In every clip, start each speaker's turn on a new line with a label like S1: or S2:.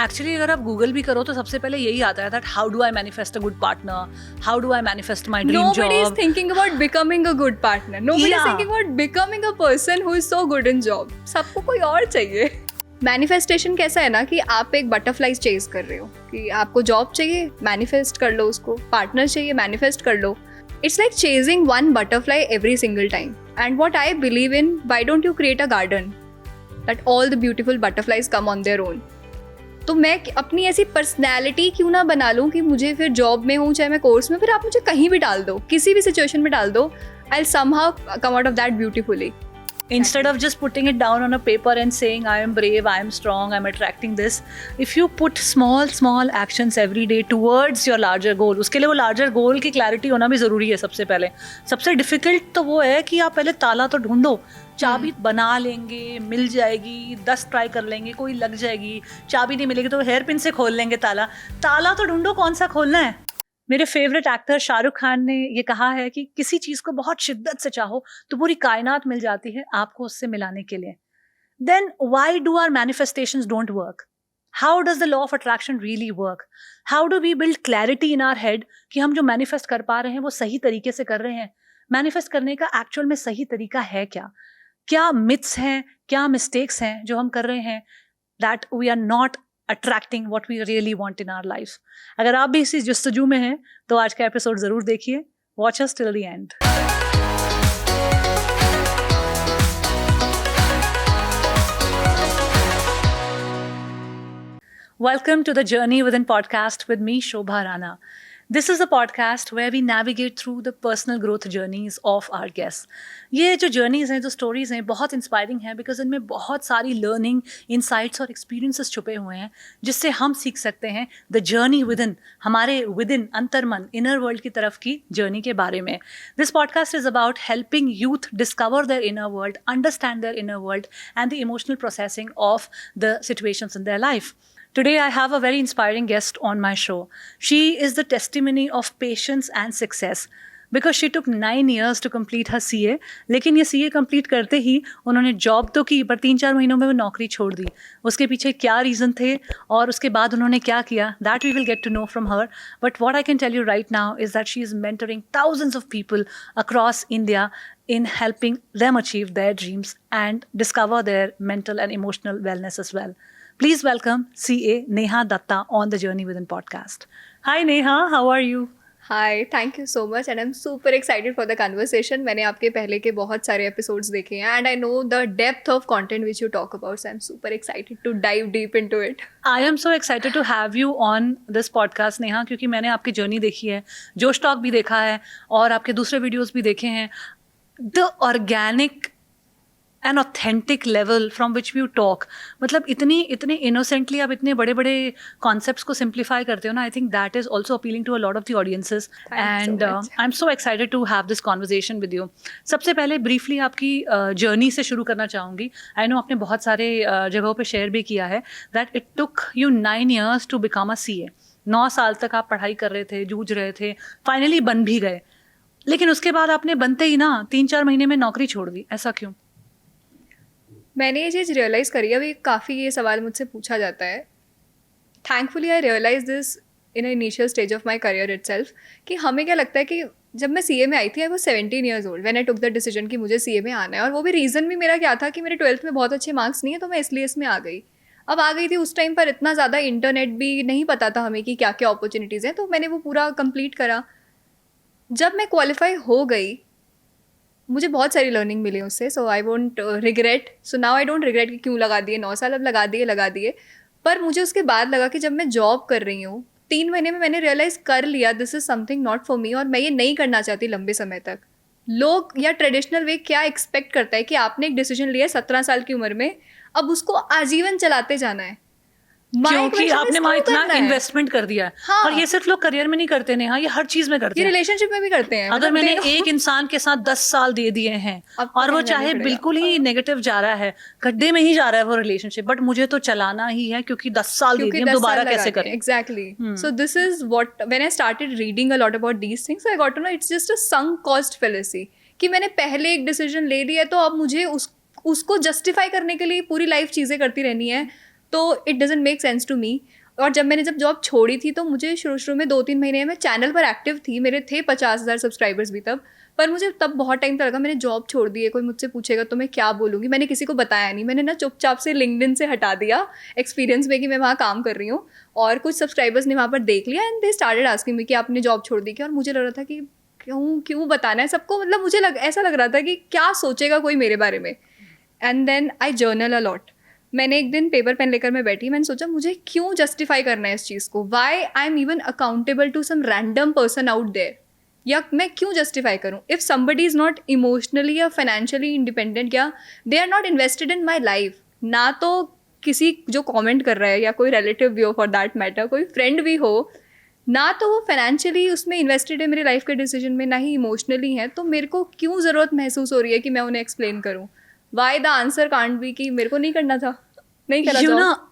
S1: Actually अगर आप Google भी करो तो सबसे पहले यही आता है that how do I manifest a good partner, how do I manifest my dream job.
S2: Nobody is thinking about becoming a good partner. Nobody is thinking about becoming a person who is so good in job. सबको कोई और चाहिए. Manifestation कैसा है ना कि आप एक बटरफ्लाई चेज कर रहे हो कि आपको जॉब चाहिए, मैनिफेस्ट कर लो उसको. पार्टनर चाहिए, मैनिफेस्ट कर लो. It's like chasing one butterfly every single time. And what I believe in, why don't you create a garden that all the beautiful butterflies come on their own? तो मैं अपनी ऐसी personality क्यों ना बना लूँ कि मुझे फिर जॉब में हूँ चाहे मैं कोर्स में, फिर आप मुझे कहीं भी डाल दो, किसी भी सिचुएशन में डाल दो, I will somehow come out of that beautifully.
S1: Instead of just putting it down on a paper and saying I am brave, I am strong, I am attracting this, if you put small actions every day towards your larger goal, उसके लिए वो larger goal की clarity होना भी ज़रूरी है. सबसे पहले सबसे difficult तो वो है कि आप पहले ताला तो ढूंढो. चाबी बना लेंगे, मिल जाएगी, 10 ट्राई कर लेंगे, कोई लग जाएगी. चाबी नहीं मिलेगी तो हेयर पिन से खोल लेंगे ताला. ताला तो ढूंढो कौन सा खोलना है. मेरे फेवरेट एक्टर शाहरुख खान ने ये कहा है कि किसी चीज़ को बहुत शिद्दत से चाहो तो पूरी कायनात मिल जाती है आपको उससे मिलाने के लिए. Then why do our manifestations don't work? How does the law of attraction really work? How do we build clarity in our head कि हम जो मैनिफेस्ट कर पा रहे हैं वो सही तरीके से कर रहे हैं? मैनिफेस्ट करने का एक्चुअल में सही तरीका है क्या? क्या मिथ्स हैं, क्या मिस्टेक्स हैं जो हम कर रहे हैं that we are not attracting what we really want in our lives. अगर आप भी इसी जस्तजू में हैं तो आज का एपिसोड जरूर देखिए. Watch us till the end. Welcome to the Journey Within podcast with me, Shobha Rana. This is a podcast where we navigate through the personal growth journeys of our guests. ये जो journeys हैं, जो stories हैं, बहुत inspiring हैं because इनमें बहुत सारी learning, insights और experiences छुपे हुए हैं जिससे हम सीख सकते हैं the journey within, हमारे within, अंतर्मन, inner world की तरफ की journey के बारे में. This podcast is about helping youth discover their inner world, understand their inner world and the emotional processing of the situations in their life. Today, I have a very inspiring guest on my show. She is the testimony of patience and success because she took 9 years to complete her CA. लेकिन ये CA complete करते ही उन्होंने job तो की पर 3-4 महीनों में वो नौकरी छोड़ दी. उसके पीछे क्या रीज़न थे और उसके बाद उन्होंने क्या किया, that we will get to know from her. But what I can tell you right now is that she is mentoring thousands of people across India in helping them achieve their dreams and discover their mental and emotional wellness as well. Please welcome CA Neha Datta on the Journey Within podcast. Hi Neha, how are you?
S2: Hi, thank you so much and I'm super excited for the conversation. मैंने आपके पहले के बहुत सारे episodes देखे हैं and I know the depth of content which you talk about, so I'm super excited to dive deep into it.
S1: I am so excited to have you on this podcast Neha क्योंकि मैंने आपकी journey देखी है, जोश talk भी देखा है और आपके दूसरे videos भी देखे हैं. The organic an authentic level from which you talk, मतलब इतने innocently आप इतने बड़े बड़े concepts को simplify करते हो ना. I think that is also appealing to a lot of the audiences. And I'm so excited to have this conversation with you. सबसे पहले briefly आपकी journey से शुरू करना चाहूँगी. I know आपने बहुत सारे जगहों पे share भी किया है that it took you 9 years to become a CA. 9 साल तक आप पढ़ाई कर रहे थे, जूझ रहे थे, finally बन भी गए. लेकिन उसके बाद आपने बनते ही ना 3-4 महीने में नौकरी छोड़ दी. ऐसा क्यों?
S2: मैंने ये चीज़ रियलाइज़ करी. अभी काफ़ी ये सवाल मुझसे पूछा जाता है. Thankfully I realise this in initial stage of my career itself कि हमें क्या लगता है कि जब मैं CA में आई थी, I was 17 years old when I took the decision कि मुझे CA में आना है. और वो भी रीज़न भी मेरा क्या था कि मेरे 12th में बहुत अच्छे मार्क्स नहीं है तो मैं इसलिए इसमें आ गई. अब आ गई थी उस टाइम पर इतना ज़्यादा इंटरनेट भी नहीं पता था हमें कि क्या क्या अपॉर्चुनिटीज़ हैं, तो मैंने वो पूरा कंप्लीट करा. जब मैं क्वालिफाई हो गई मुझे बहुत सारी लर्निंग मिली उससे. So I won't regret. So now I don't regret कि क्यों लगा दिए 9 साल. अब लगा दिए. पर मुझे उसके बाद लगा कि जब मैं जॉब कर रही हूँ 3 महीने में मैंने रियलाइज़ कर लिया this is something not for me और मैं ये नहीं करना चाहती लंबे समय तक. लोग या ट्रेडिशनल वे क्या एक्सपेक्ट करता है कि आपने एक डिसीजन लिया 17 साल की उम्र में, अब उसको आजीवन चलाते जाना है
S1: क्योंकि आपने वहाँ इतना इन्वेस्टमेंट कर दिया है.
S2: हाँ.
S1: और ये सिर्फ लोग करियर में नहीं करते हैं, हाँ, ये हर चीज में करते
S2: ये
S1: हैं.
S2: रिलेशनशिप में भी करते हैं.
S1: अगर मैंने एक इंसान के साथ 10 साल दे दिए हैं और वो चाहे बिल्कुल ही नेगेटिव जा रहा है, गड्ढे में ही जा रहा है वो रिलेशनशिप, बट मुझे तो चलाना ही है क्योंकि 10 साल दे दिए, दोबारा कैसे करें.
S2: Exactly. So this is what when I started reading a lot about these things I got to know it's just a sunk cost fallacy कि मैंने पहले एक डिसीजन ले लिया तो अब मुझे उसको जस्टिफाई करने के लिए पूरी लाइफ चीज़ें करती रहनी है. तो it doesn't make sense to me. और जब जॉब छोड़ी थी तो मुझे शुरू में 2-3 महीने मैं चैनल पर एक्टिव थी, मेरे थे 50,000 सब्सक्राइबर्स भी तब, पर मुझे तब बहुत टाइम तक लगा मैंने जॉब छोड़ दी है, कोई मुझसे पूछेगा तो मैं क्या बोलूँगी। मैंने किसी को बताया नहीं, मैंने ना चुपचाप से लिंक्डइन से हटा दिया एक्सपीरियंस में कि मैं वहाँ काम कर रही हूँ। और कुछ सब्सक्राइबर्स ने वहाँ पर देख लिया and they started asking me कि आपने जॉब छोड़ दी क्या। और मुझे लग रहा था कि क्यों बताना है सबको, मतलब मुझे ऐसा लग रहा था कि क्या सोचेगा कोई मेरे बारे में। And then I journal a lot. मैंने एक दिन पेपर पेन लेकर मैं बैठी, मैंने सोचा मुझे क्यों जस्टिफाई करना है इस चीज़ को, why I am even accountable to some random person out there, या मैं क्यों जस्टिफाई करूँ if somebody is not emotionally या फाइनेंशियली इंडिपेंडेंट, या they are not invested in my life. ना तो किसी जो कमेंट कर रहा है या कोई रिलेटिव भी हो फॉर दैट मैटर, कोई फ्रेंड भी हो, ना तो वो फाइनेंशियली उसमें इन्वेस्टेड है मेरे लाइफ के डिसीजन में, ना ही इमोशनली है, तो मेरे को क्यों ज़रूरत महसूस हो रही है कि मैं उन्हें एक्सप्लेन करूँ। Why the answer can't be कि मेरे को नहीं करना था, नहीं करा
S1: यू
S2: जॉब।
S1: ना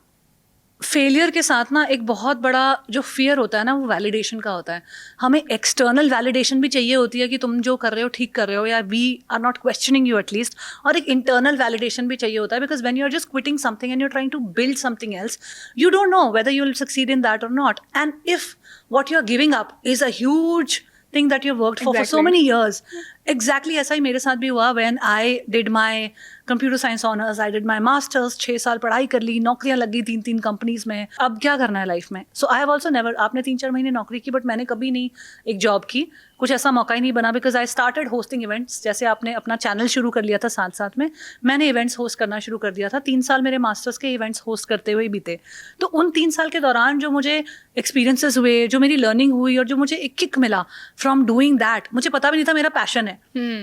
S1: फेलियर के साथ ना एक बहुत बड़ा जो फियर होता है ना, वो वैलिडेशन का होता है। हमें एक्सटर्नल वैलिडेशन भी चाहिए होती है कि तुम जो कर रहे हो ठीक कर रहे हो, या we are not questioning you at least. और एक इंटरनल वैलिडेशन भी चाहिए होता है, because when you are just quitting something and you are trying to build something else, you don't know whether you will succeed in that और not. And if what you're giving up is a huge thing that you've worked for so
S2: Exactly.
S1: many years. Exactly ऐसा ही मेरे साथ भी हुआ when I did my computer science honors, I did my masters, 6 साल पढ़ाई कर ली, नौकरियां लगी 3-3 कंपनीज में। अब क्या करना है लाइफ में? So I have also never, आपने 3-4 महीने नौकरी की, बट मैंने कभी नहीं एक जॉब की, कुछ ऐसा मौका ही नहीं बना, because I started hosting events. जैसे आपने अपना चैनल शुरू कर लिया था साथ साथ में, मैंने इवेंट्स होस्ट करना शुरू कर दिया था। 3 साल मेरे मास्टर्स के इवेंट्स होस्ट करते हुए बीते। तो उन 3 साल के दौरान जो मुझे एक्सपीरियंसेस हुए, जो मेरी लर्निंग हुई, और जो मुझे एक किक मिला फ्रॉम डूइंग दैट, मुझे पता भी नहीं था मेरा पैशन है।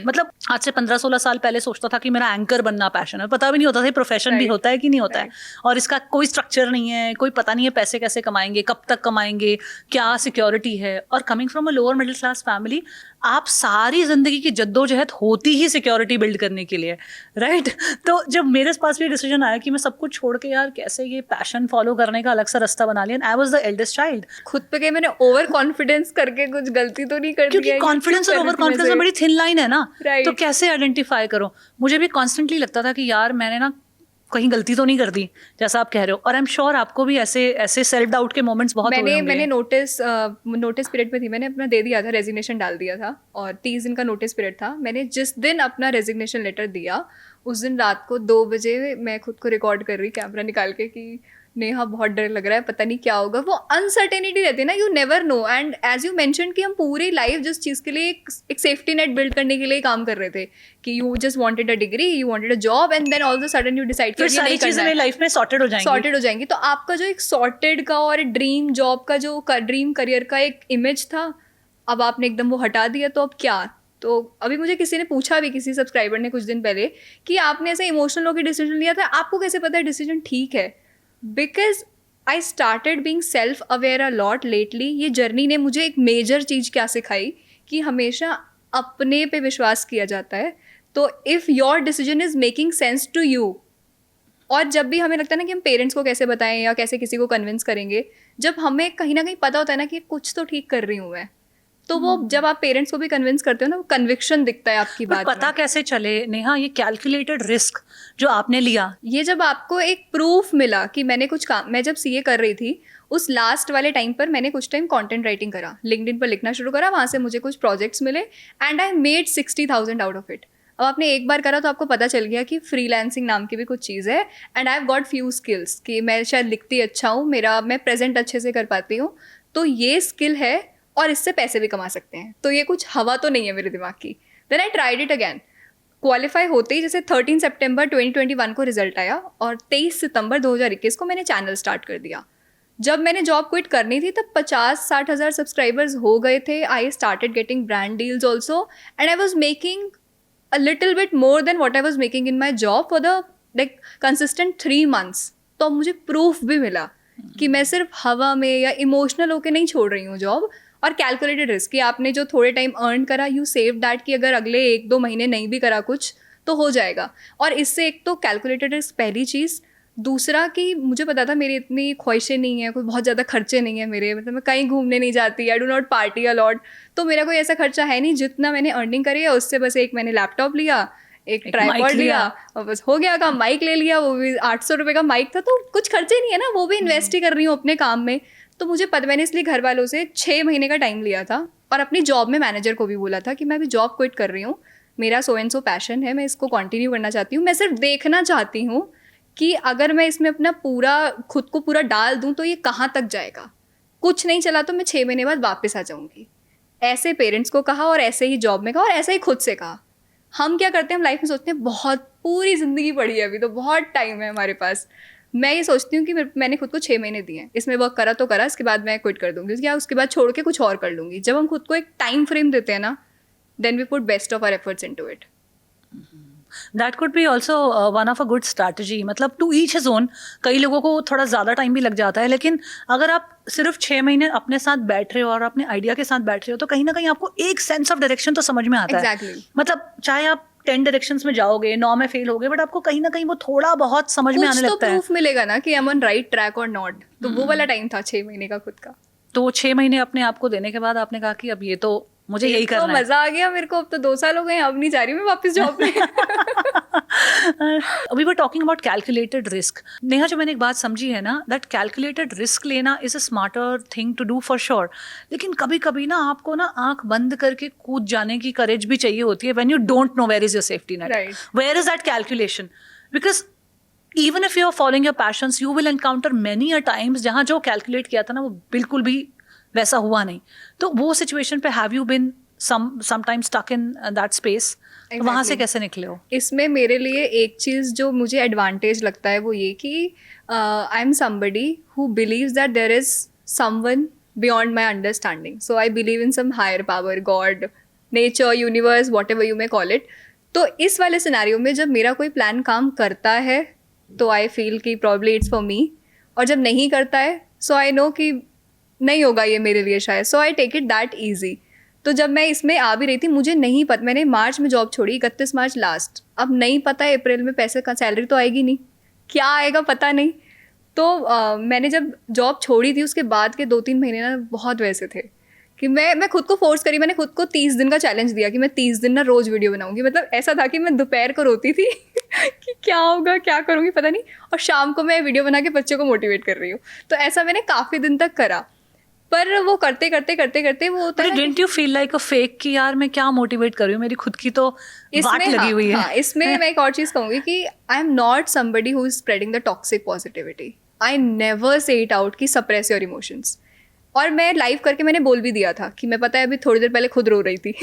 S1: मतलब आज से 15-16 साल पहले सोचता था कि मेरा एंकर बनना पैशन है, पता भी नहीं होता था प्रोफेशन भी होता है कि नहीं होता है, और इसका कोई स्ट्रक्चर नहीं है, कोई पता नहीं है पैसे कैसे कमाएंगे, कब तक कमाएंगे, क्या सिक्योरिटी है। और coming from a lower middle class family, आप सारी जिंदगी की जद्दोजहद होती ही सिक्योरिटी बिल्ड करने के लिए, राइट? तो जब मेरे पास भी डिसीजन आया कि मैं सब कुछ छोड़ के यार कैसे ये पैशन फॉलो करने का अलग सा रास्ता बना लिया, I was the eldest child.
S2: खुद पे मैंने ओवर कॉन्फिडेंस करके कुछ गलती तो नहीं कर दी,
S1: क्योंकि कॉन्फिडेंस और ओवर कॉन्फिडेंस में बड़ी थिन लाइन है ना,
S2: Right.
S1: तो कैसे आइडेंटिफाई करो? मुझे भी कॉन्स्टेंटली लगता था कि यार मैंने ना कहीं गलती तो नहीं कर दी, जैसा आप कह रहे हो। और आई एम श्योर आपको भी ऐसे सेल्फ डाउट के मोमेंट्स बहुत हुए होंगे।
S2: मैंने नोटिस पीरियड पे थी, मैंने अपना दे दिया था, रेजिग्नेशन डाल दिया था, और 30 दिन का नोटिस पीरियड था। मैंने जिस दिन अपना रेजिग्नेशन लेटर दिया, उस दिन रात को 2 बजे मैं खुद को रिकॉर्ड कर रही कैमरा निकाल के कि नेहा बहुत डर लग रहा है, पता नहीं क्या होगा। वो अनसर्टेनिटी रहती है ना, you never know. And as you mention कि हम पूरी लाइफ जिस चीज़ के लिए एक सेफ्टी नेट बिल्ड करने के लिए काम कर रहे थे, कि you just wanted a degree, you wanted a job, and then all of a sudden you decide
S1: फिर सारी चीजें मेरी लाइफ में सॉर्टेड हो जाएंगी।
S2: तो आपका जो एक सॉर्टेड का और ड्रीम जॉब का जो ड्रीम करियर का एक इमेज था, अब आपने एकदम वो हटा दिया, तो अब क्या? तो अभी मुझे किसी ने पूछा भी, किसी सब्सक्राइबर ने कुछ दिन पहले, कि आपने ऐसे इमोशनल होकर डिसीजन लिया था, आपको कैसे पता है डिसीजन ठीक है? Because I started being self aware a lot lately. ये जर्नी ने मुझे एक मेजर चीज़ क्या सिखाई, कि हमेशा अपने पे विश्वास किया जाता है। तो if your decision is making sense to you, और जब भी हमें लगता है ना कि हम पेरेंट्स को कैसे बताएं या कैसे किसी को कन्विंस करेंगे, जब हमें कहीं ना कहीं पता होता है ना कि कुछ तो ठीक कर रही हूँ मैं, तो वो जब आप पेरेंट्स को भी कन्विंस करते हो ना, वो कन्विक्शन दिखता है आपकी बात में।
S1: पता कैसे चले नेहा, ये कैलकुलेटेड रिस्क जो आपने लिया,
S2: ये जब आपको एक प्रूफ मिला कि मैंने कुछ काम, मैं जब सीए कर रही थी उस लास्ट वाले टाइम पर मैंने कुछ टाइम कंटेंट राइटिंग करा, लिंक्डइन पर लिखना शुरू करा, वहाँ से मुझे कुछ प्रोजेक्ट्स मिले and I made 60,000 out of it. अब आपने एक बार करा तो आपको पता चल गया कि फ्रीलांसिंग नाम की भी कुछ चीज़ है, and I have got few skills कि मैं शायद लिखती अच्छा हूँ, मैं प्रेजेंट अच्छे से कर पाती हूँ, तो ये स्किल है और इससे पैसे भी कमा सकते हैं। तो ये कुछ हवा तो नहीं है मेरे दिमाग की। Then I tried it again. Qualify होते ही जैसे 13 सितंबर 2021 को रिजल्ट आया और 23 सितंबर 2021 को मैंने चैनल स्टार्ट कर दिया। जब मैंने जॉब क्विट करनी थी तब 50-60 हज़ार सब्सक्राइबर्स हो गए थे। I started getting brand deals also and I was making a little bit more than what I was making in my job for the like consistent 3 months। तो मुझे प्रूफ भी मिला कि मैं सिर्फ हवा में या इमोशनल होकर नहीं छोड़ रही हूँ जॉब। और कैलकुलेटेड रिस्क कि आपने जो थोड़े टाइम अर्न करा, यू सेव दैट कि अगर अगले 1-2 महीने नहीं भी करा कुछ तो हो जाएगा। और इससे एक तो कैलकुलेटेड रिस्क पहली चीज़, दूसरा कि मुझे पता था मेरी इतनी ख्वाहिशें नहीं है, कोई बहुत ज़्यादा खर्चे नहीं है मेरे, मतलब मैं कहीं घूमने नहीं जाती, I do not party a lot, तो मेरा कोई ऐसा खर्चा है नहीं। जितना मैंने अर्निंग करी है उससे बस एक मैंने लैपटॉप लिया, एक
S1: एक
S2: ट्राइपॉड
S1: mic
S2: लिया
S1: लिया।
S2: और बस हो गया काम। माइक ले लिया, वो भी 800 रुपये का माइक था, तो कुछ खर्चे नहीं है ना, वो भी इन्वेस्ट ही कर रही हूँ अपने काम में। तो मुझे पता, मैंने इसलिए घर वालों से 6 महीने का टाइम लिया था और अपनी जॉब में मैनेजर को भी बोला था कि मैं अभी जॉब क्विट कर रही हूँ, मेरा सो एंड सो पैशन है, मैं इसको कंटिन्यू करना चाहती हूँ, मैं सिर्फ देखना चाहती हूँ कि अगर मैं इसमें अपना पूरा खुद को पूरा डाल दूँ तो ये कहाँ तक जाएगा, कुछ नहीं चला तो मैं 6 महीने बाद वापस आ जाऊँगी। ऐसे पेरेंट्स को कहा और ऐसे ही जॉब में कहा और ऐसे ही खुद से कहा। हम क्या करते हैं, हम लाइफ में सोचते हैं बहुत पूरी ज़िंदगी पड़ी है, अभी तो बहुत टाइम है हमारे पास। मैं ये सोचती हूँ कि मैंने खुद को 6 महीने दिए हैं, इसमें वर्क करा तो करा, इसके बाद मैं क्विट कर दूँगी या उसके बाद छोड़ के कुछ और कर लूँगी। जब हम खुद को एक टाइम फ्रेम देते हैं ना, then we put best of our efforts into it.
S1: That could be also one of a good strategy, मतलब टू ईच हिज ओन। कई लोगों को थोड़ा ज़्यादा टाइम भी लग जाता है, लेकिन अगर आप सिर्फ 6 महीने अपने साथ बैठ रहे हो और अपने आइडिया के साथ बैठ रहे हो तो कहीं ना कहीं आपको एक सेंस ऑफ डायरेक्शन तो समझ में आता है।
S2: Exactly.
S1: मतलब चाहे आप 10 डायरेक्शंस में जाओगे, 9 में फेल होगे, बट आपको कहीं ना कहीं वो थोड़ा बहुत समझ में
S2: कुछ
S1: आने
S2: तो
S1: लगता है।
S2: प्रूफ मिलेगा ना कि I M on right track और नॉट। तो वो वाला टाइम था 6 महीने का खुद का।
S1: तो 6 महीने अपने आप को देने के बाद आपने कहा कि अब ये तो मुझे यही
S2: तो
S1: करना है।
S2: मजा आ गया मेरे को, अब तो 2 साल हो गए, अब नहीं जा रही मैं वापस जॉब पे।
S1: We were talking about calculated risk. Neha, जो मैंने एक बात समझी है ना, दैट कैलकुलेटेड रिस्क लेना is a smarter thing to do for sure, लेकिन कभी कभी ना आपको ना आंख बंद करके कूद जाने की करेज भी चाहिए होती है when you don't know where is your safety net,
S2: Right.
S1: Where is that calculation, because even if you are following your passions, you will encounter many a times जहाँ जो कैलकुलेट किया था ना वो बिल्कुल भी वैसा हुआ नहीं। तो वो सिचुएशन पे have you been sometimes stuck in that space?
S2: Exactly.
S1: वहाँ से कैसे निकले हो?
S2: इसमें मेरे लिए एक चीज़ जो मुझे एडवांटेज लगता है वो ये कि I am somebody who believes that there is someone beyond my understanding. So I believe in some higher power, God, nature, universe, whatever you may call it. तो इस वाले सिनेरियो में जब मेरा कोई प्लान काम करता है तो आई फील कि प्रॉब्ली इट्स फॉर मी, और जब नहीं करता है सो आई नो कि नहीं होगा ये मेरे लिए शायद, so I take it that easy. तो जब मैं इसमें आ भी रही थी, मुझे नहीं पता, मैंने मार्च में जॉब छोड़ी, 31 मार्च लास्ट, अब नहीं पता है अप्रैल में पैसे का सैलरी तो आएगी नहीं, क्या आएगा पता नहीं। तो मैंने जब जॉब छोड़ी थी उसके बाद के 2-3 महीने ना बहुत वैसे थे कि मैं खुद को फोर्स करी, मैंने खुद को 30 दिन का चैलेंज दिया कि मैं 30 दिन ना रोज़ वीडियो बनाऊंगी। मतलब ऐसा था कि मैं दोपहर को रोती थी कि क्या होगा, क्या करूँगी पता नहीं, और शाम को मैं वीडियो बना के बच्चों को मोटिवेट कर रही हूँ। तो ऐसा मैंने काफ़ी दिन तक करा, पर वो करते करते वो होता है ना
S1: didn't you feel like a fake कि यार मैं क्या मोटिवेट कर रही हूँ, मेरी खुद की तो वाट लगी हुई है।
S2: हाँ, इसमें मैं एक और चीज़ कहूँगी कि I am not somebody who is spreading the toxic positivity. I never say it out कि सप्रेस योर इमोशंस। और मैं लाइव करके मैंने बोल भी दिया था कि मैं पता है अभी थोड़ी देर पहले खुद रो रही थी।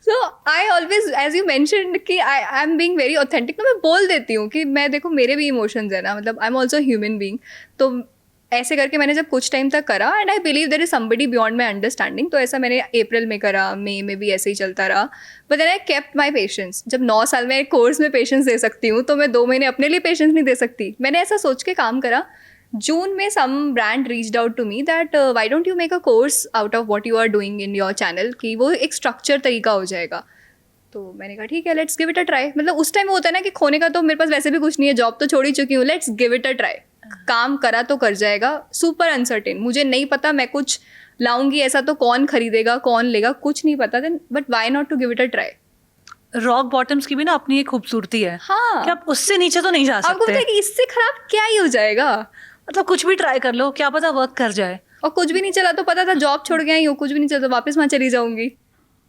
S2: So I always, as you mentioned कि I am being very authentic, तो मैं बोल देती हूँ कि मैं देखो मेरे भी इमोशंस है ना, मतलब I am also human being. तो ऐसे करके मैंने जब कुछ टाइम तक करा, and I believe there is somebody beyond my understanding. तो ऐसा मैंने अप्रैल में करा, मई में भी ऐसे ही चलता रहा, but then I kept my patience. जब 9 साल में एक कोर्स में पेशेंस दे सकती हूँ तो मैं 2 महीने अपने लिए पेशेंस नहीं दे सकती। मैंने ऐसा सोच के काम करा। जून में some brand reached out to me that why don't you make a course out of what you are doing in your channel, कि वो एक स्ट्रक्चर तरीका हो जाएगा। तो मैंने कहा ठीक है, let's give it a try. मतलब उस टाइम होता है ना कि खोने का तो मेरे पास वैसे भी कुछ नहीं है, जॉब तो छोड़ ही चुकी हूँ, let's give it a try. काम करा तो कर जाएगा। सुपर अनसर्टेन, मुझे नहीं पता मैं कुछ लाऊंगी ऐसा तो कौन खरीदेगा, कौन लेगा, कुछ नहीं पता, then but why not to give it a try.
S1: Rock bottoms की भी ना अपनी एक खूबसूरती है।
S2: हाँ,
S1: कि आप उससे नीचे तो नहीं जा
S2: आपको पता है
S1: सकते,
S2: कि इससे खराब क्या ही हो जाएगा,
S1: मतलब कुछ भी ट्राई कर लो, क्या पता वर्क कर जाए।
S2: और कुछ भी नहीं चला तो पता था जॉब छोड़ के आई हूँ, कुछ भी नहीं चला तो वापस वहाँ चली जाऊंगी।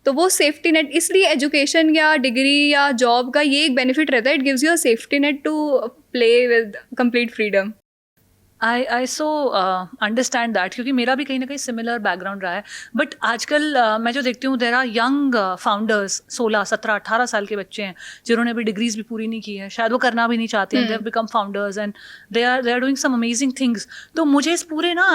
S2: तो वो सेफ्टी नेट, इसलिए एजुकेशन या डिग्री या जॉब का ये एक बेनिफिट रहता है, it gives you a safety net to play with complete freedom.
S1: I so understand that, क्योंकि मेरा भी कहीं ना कहीं सिमिलर बैकग्राउंड रहा है। बट आजकल मैं जो देखती हूँ, देर आर यंग फाउंडर्स, 16, 17, 18 साल के बच्चे हैं जिन्होंने अभी डिग्रीज भी पूरी नहीं की है, शायद वो करना भी नहीं चाहते हैं, they have become founders and they are doing some amazing things. तो मुझे इस पूरे ना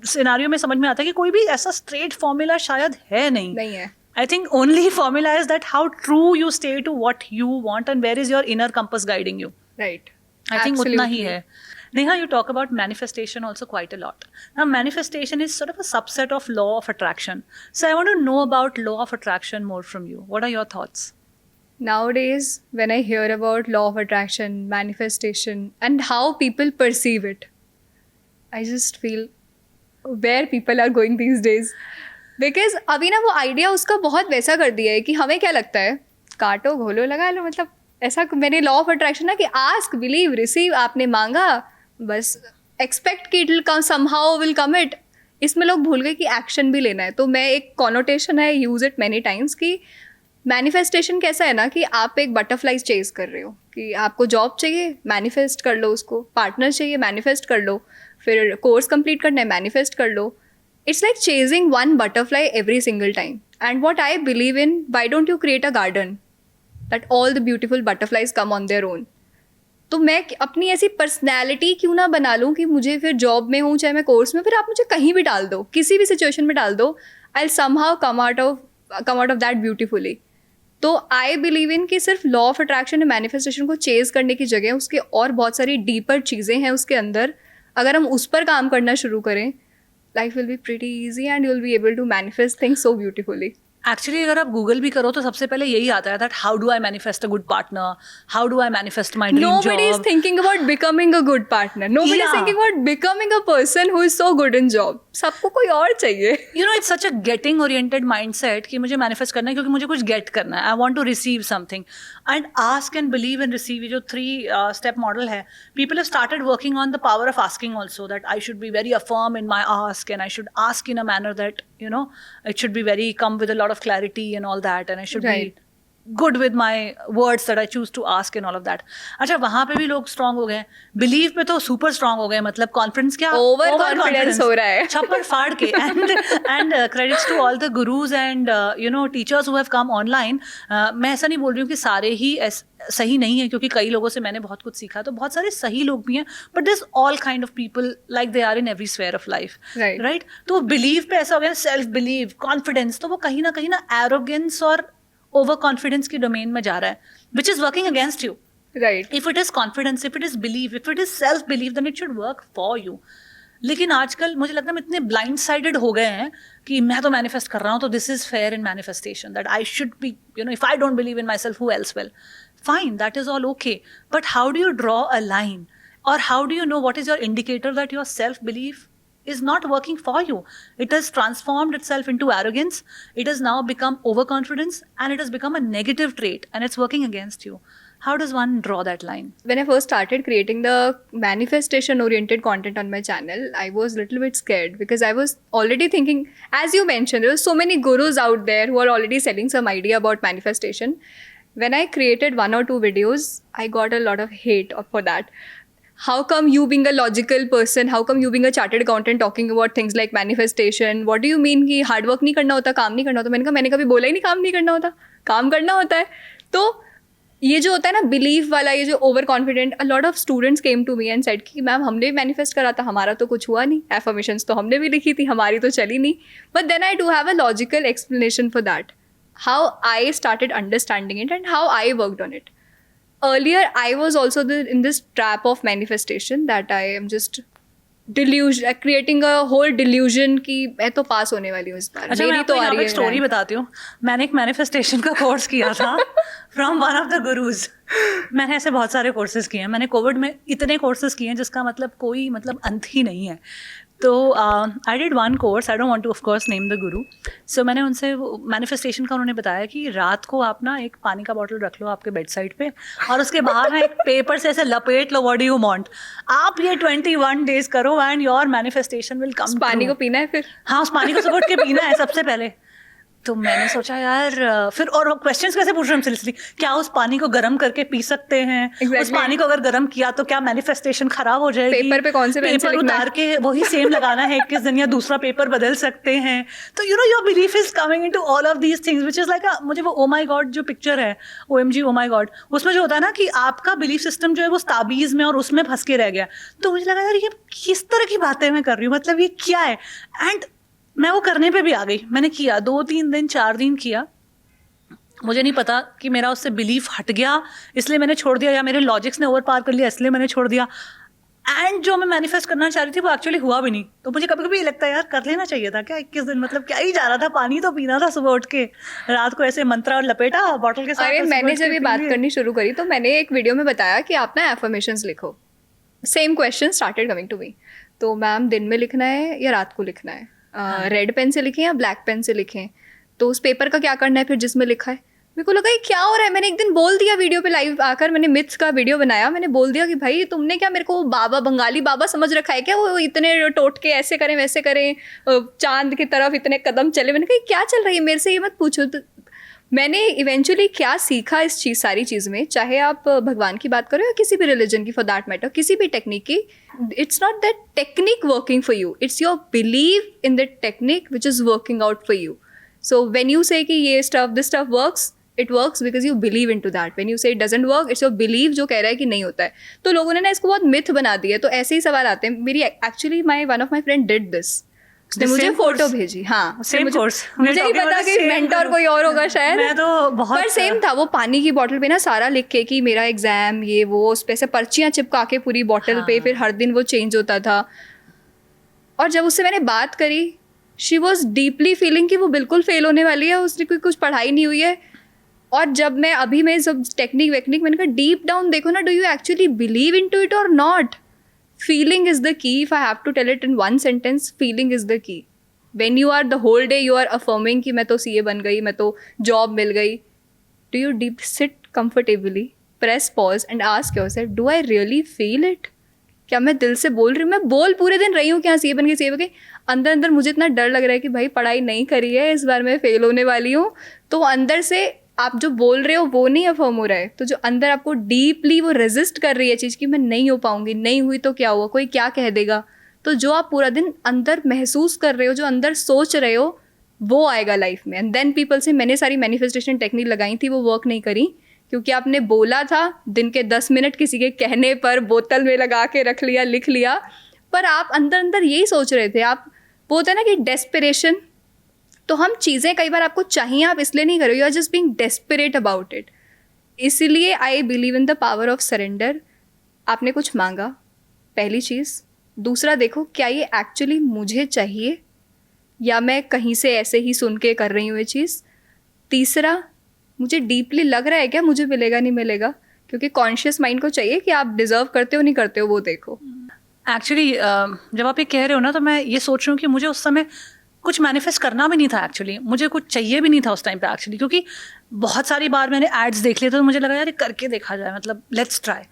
S1: सिनारियो में समझ में आता है कि कोई भी ऐसा स्ट्रेट फॉर्मूला शायद है नहीं।
S2: है।
S1: I think only formula is that how true you stay to what you want and where is your inner compass guiding you.
S2: Right.
S1: I think उतना ही
S2: Absolutely.
S1: है. Neha, you talk about manifestation also quite a lot. Now, manifestation is sort of a subset of law of attraction. So I want to know about law of attraction more from you. What are your thoughts?
S2: Nowadays, when I hear about law of attraction, manifestation, and how people perceive it, I just feel where people are going these days. Because अभी ना वो idea उसका बहुत वैसा कर दिया है कि हमें क्या लगता है, काटो घोलो लगा लो, मतलब ऐसा मैंने लॉ ऑफ अट्रैक्शन ना कि आस्क बिलीव रिसीव, आपने मांगा बस एक्सपेक्ट कि it will come somehow will come it. इसमें लोग भूल गए कि एक्शन भी लेना है। तो मैं एक कॉनोटेशन है, यूज़ इट मैनी टाइम्स, कि मैनिफेस्टेशन कैसा है ना कि आप एक बटरफ्लाइज चेज कर रहे हो कि आपको जॉब चाहिए, मैनिफेस्ट कर लो उसको, पार्टनर चाहिए, मैनिफेस्ट कर लो, फिर कोर्स कंप्लीट करना है, मैनिफेस्ट कर लो। It's like chasing one butterfly every single time. And what I believe in, why don't you create a garden that all the beautiful butterflies come on their own. तो मैं अपनी ऐसी personality क्यों ना बना लूँ कि मुझे फिर जॉब में हूँ चाहे मैं कोर्स में, फिर आप मुझे कहीं भी डाल दो, किसी भी सिचुएशन में डाल दो, I will somehow come out of that beautifully. तो आई बिलीव इन कि सिर्फ लॉ ऑफ अट्रैक्शन या मैनिफेस्टेशन को चेज करने की जगह उसके और बहुत सारी डीपर चीज़ें हैं उसके अंदर। अगर हम उस पर काम करना शुरू करें, life will be pretty easy and you will be able to manifest things so beautifully.
S1: Actually अगर आप गूगल भी करो तो सबसे पहले यही आता है that how do I manifest a good partner, how do I manifest my dream job.
S2: Nobody is thinking about becoming a good partner. Nobody is
S1: Yeah.
S2: thinking about becoming a person who is so good in job. सबको कोई और चाहिए।
S1: You know it's such a getting oriented mindset कि मुझे manifest करना है क्योंकि मुझे कुछ गेट करना है, I want to receive something and ask and believe and receive. ये जो 3 स्टेप मॉडल है, people have started working on the power of asking also, that I should be very affirm in my ask and I should ask in a manner that you know it should be very come with a lot of clarity and all that, and I should
S2: Right.
S1: be good with my words that I choose to ask and all of that. अच्छा, वहाँ पे भी लोग strong हो गए, believe पे तो super strong हो गए, मतलब कॉन्फिडेंस क्या
S2: Over confidence हो रहा है।
S1: छप्पर फाड़ के and credits to all the gurus and you know teachers who have come online. मैं ऐसा नहीं बोल रही हूँ कि सारे ही सही नहीं है, क्योंकि कई लोगों से मैंने बहुत कुछ सीखा, तो बहुत सारे सही लोग भी हैं, but this all kind of people like they are in every sphere of life, right. तो बिलीव पे ऐसा हो गया, सेल्फ बिलीव, कॉन्फिडेंस, तो वो कहीं ना एरोगेंस और ओवर कॉन्फिडेंस की डोमेन में जा रहा है, which is working against you.
S2: Right.
S1: If it is confidence, if it is believe, if it is self believe, then it should work for you. लेकिन आजकल मुझे लगता है हम इतने ब्लाइंड साइडेड हो गए हैं कि मैं तो मैनिफेस्ट कर रहा हूँ, तो this is fair in manifestation, that I should B, you know, if I don't believe in my self, who else will? Fine, that is all okay. But how do you draw a line? Or how do you know what is your indicator that your self-belief is not working for you? It has transformed itself into arrogance. It has now become overconfidence, and it has become a negative trait, and it's working against you. How does one draw that line?
S2: When I first started creating the manifestation oriented content on my channel, I was a little bit scared because I was already thinking, as you mentioned, there were so many gurus out there who are already selling some idea about manifestation. When I created 1 or 2 videos, I got a lot of hate for that. How come you being a logical person, how come you being a chartered accountant talking about things like manifestation? What do you mean कि hard work नहीं करना होता, काम नहीं करना होता? मैंने कहा मैंने कभी बोला ही नहीं काम नहीं करना होता, काम करना होता है। तो ये जो होता है ना बिलीफ वाला, ये जो over confident, a lot of students came to me and said कि मैम हमने भी मैनिफेस्ट करा था, हमारा तो कुछ हुआ नहीं, एफर्मेशंस तो हमने भी लिखी थी, हमारी तो चली नहीं। But then I do have a logical explanation for that, how I started understanding it and how I worked on it. Earlier, I was also in this trap of manifestation that I am just creating a whole delusion कि मैं तो पास होने वाली हूँ इस बार,
S1: अच्छा, मैं
S2: मेरी
S1: आपको
S2: तो आ
S1: यहाँ पे
S2: रही
S1: एक
S2: है
S1: स्टोरी
S2: rank।
S1: बताती हूँ। मैंने एक मैनिफेस्टेशन का कोर्स किया था from one of the gurus. मैंने ऐसे बहुत सारे कोर्सेज किए हैं, मैंने कोविड में इतने कोर्सेज किए हैं जिसका मतलब कोई मतलब अंत ही नहीं है। तो I did 1 course, I don't want two of course name the गुरु। सो मैंने उनसे मैनिफेस्टेशन का उन्होंने बताया कि रात को आप ना एक पानी का बॉटल रख लो आपके बेड साइड पे, और उसके बाहर ना एक पेपर से ऐसे लपेट लो, व्हाट डू यू वांट। आप ये 21 डेज करो and your manifestation will come.
S2: पानी को पीना है फिर?
S1: हाँ, उस पानी को सुबह उठ के पीना है सबसे पहले। तो मैंने सोचा यार, फिर और क्वेश्चंस कैसे पूछ रहे हैं सीरियसली, क्या उस पानी को गर्म करके पी सकते हैं?
S2: Exactly.
S1: उस पानी को अगर गर्म किया तो क्या मैनिफेस्टेशन खराब हो जाएगी?
S2: पेपर पे कौन से पेन से
S1: पेपर
S2: लिखना है?
S1: उतार के वही सेम लगाना है 21 दिन, या दूसरा पेपर बदल सकते हैं? तो you know your belief is coming into all of these things, which is like मुझे वो ओ माय गॉड जो पिक्चर है, OMG ओ माय गॉड, उसमें जो होता है ना कि आपका बिलीफ सिस्टम जो है वो ताबीज में और उसमें फंस के रह गया। तो मुझे लगा यार ये किस तरह की बातें मैं कर रही हूँ, मतलब ये क्या है? एंड मैं वो करने पे भी आ गई, मैंने किया 2-3 दिन 4 दिन किया। मुझे नहीं पता कि मेरा उससे बिलीफ हट गया इसलिए मैंने छोड़ दिया, या मेरे लॉजिक्स ने ओवर पार कर लिया इसलिए मैंने छोड़ दिया। एंड जो मैं मैनिफेस्ट करना चाह रही थी वो एक्चुअली हुआ भी नहीं। तो मुझे कभी कभी ये लगता है यार कर लेना चाहिए था क्या 21 दिन, मतलब क्या ही जा रहा था, पानी तो पीना था सुबह उठ के, रात को ऐसे मंत्रा और लपेटा बॉटल के साथ।
S2: अरे मैंने जब ये बात करनी शुरू करी तो मैंने एक वीडियो में बताया कि आप ना एफर्मेशंस लिखो। Same question started coming to me, तो मैम दिन में लिखना है या रात को लिखना है, रेड पेन से लिखें या ब्लैक पेन से लिखें, तो उस पेपर का क्या करना है फिर जिसमें लिखा है? मेरे को लगा ये क्या हो रहा है। मैंने एक दिन बोल दिया वीडियो पे लाइव आकर, मैंने मिथ्स का वीडियो बनाया, मैंने बोल दिया कि भाई तुमने क्या मेरे को बाबा, बंगाली बाबा समझ रखा है क्या, वो इतने टोटके ऐसे करें वैसे करें, चांद की तरफ इतने कदम चले। मैंने कहा क्या चल रही है, मेरे से ये मत पूछो। तो मैंने इवेंचुअली क्या सीखा इस सारी चीज़ में, चाहे आप भगवान की बात करो या किसी भी रिलीजन की फॉर दैट मैटर, किसी भी टेक्निक की, it's not that technique working for you, it's your believe in that technique which is working out for you. So when you say कि ये stuff, this stuff works, it works because you believe into that. When you say it doesn't work, it's your belief जो कह रहा है कि नहीं होता है. तो लोगों ने ना इसको बहुत myth बना दिया. तो ऐसे ही सवाल आते हैं. मेरी actually one of my friend did this. उसने मुझे फोटो भेजी. हाँ, उसने मुझे नहीं पता कि मेंटोर कोई और होगा शायद.
S1: मैं तो बहुत
S2: पर सेम था. वो पानी की बॉटल पे ना सारा लिख के कि मेरा एग्जाम ये वो, उस पे से पर्चियाँ चिपका के पूरी बॉटल पे, फिर हर दिन वो चेंज होता था. और जब उससे मैंने बात करी, शी वॉज डीपली फीलिंग कि वो बिल्कुल फेल होने वाली है, उसने कोई कुछ पढ़ाई नहीं हुई है. और जब मैं सब टेक्निक वेक्निक, मैंने कहा डीप डाउन देखो ना, do you actually believe in to it और not. Feeling is the key. If I have to tell it in one sentence, feeling is the key. When you are the whole day you are affirming कि मैं तो CA बन गई, मैं तो job मिल गई, do you deep seat comfortably, press pause and ask yourself, do I really feel it. क्या मैं दिल से बोल रही हूँ? मैं बोल पूरे दिन रही हूँ कि हाँ CA बन गई. अंदर अंदर मुझे इतना डर लग रहा है कि भाई पढ़ाई नहीं करी है, इस बार मैं फेल होने वाली हूँ. तो अंदर से आप जो बोल रहे हो वो नहीं अफर्म हो रहा है. तो जो अंदर आपको डीपली वो रेजिस्ट कर रही है चीज़ कि मैं नहीं हो पाऊंगी, नहीं हुई तो क्या हुआ, कोई क्या कह देगा. तो जो आप पूरा दिन अंदर महसूस कर रहे हो, जो अंदर सोच रहे हो, वो आएगा लाइफ में. एंड देन पीपल से मैंने सारी मैनिफेस्टेशन टेक्निक लगाई थी, वो वर्क नहीं करी, क्योंकि आपने बोला था दिन के 10 मिनट किसी के कहने पर बोतल में लगा के रख लिया, लिख लिया, पर आप अंदर अंदर यही सोच रहे थे. आप वो होता है ना कि डेस्परेशन. तो हम चीज़ें कई बार आपको चाहिए, आप इसलिए नहीं कर रहे हो, you are just being desperate about it. इसीलिए I believe in the power of surrender. आपने कुछ मांगा, पहली चीज़. दूसरा, देखो क्या ये एक्चुअली मुझे चाहिए या मैं कहीं से ऐसे ही सुन के कर रही हूँ ये चीज़. तीसरा, मुझे डीपली लग रहा है क्या मुझे मिलेगा नहीं मिलेगा, क्योंकि कॉन्शियस माइंड को चाहिए कि आप डिजर्व करते हो नहीं करते हो, वो देखो.
S1: एक्चुअली जब आप ये कह रहे हो ना, तो मैं ये सोच रही हूँ कि मुझे उस समय कुछ मैनिफेस्ट करना भी नहीं था. एक्चुअली मुझे कुछ चाहिए भी नहीं था उस टाइम पे एक्चुअली, क्योंकि बहुत सारी बार मैंने एड्स देख लिए थे, तो मुझे लगा यार ये करके देखा जाए, मतलब लेट्स ट्राई.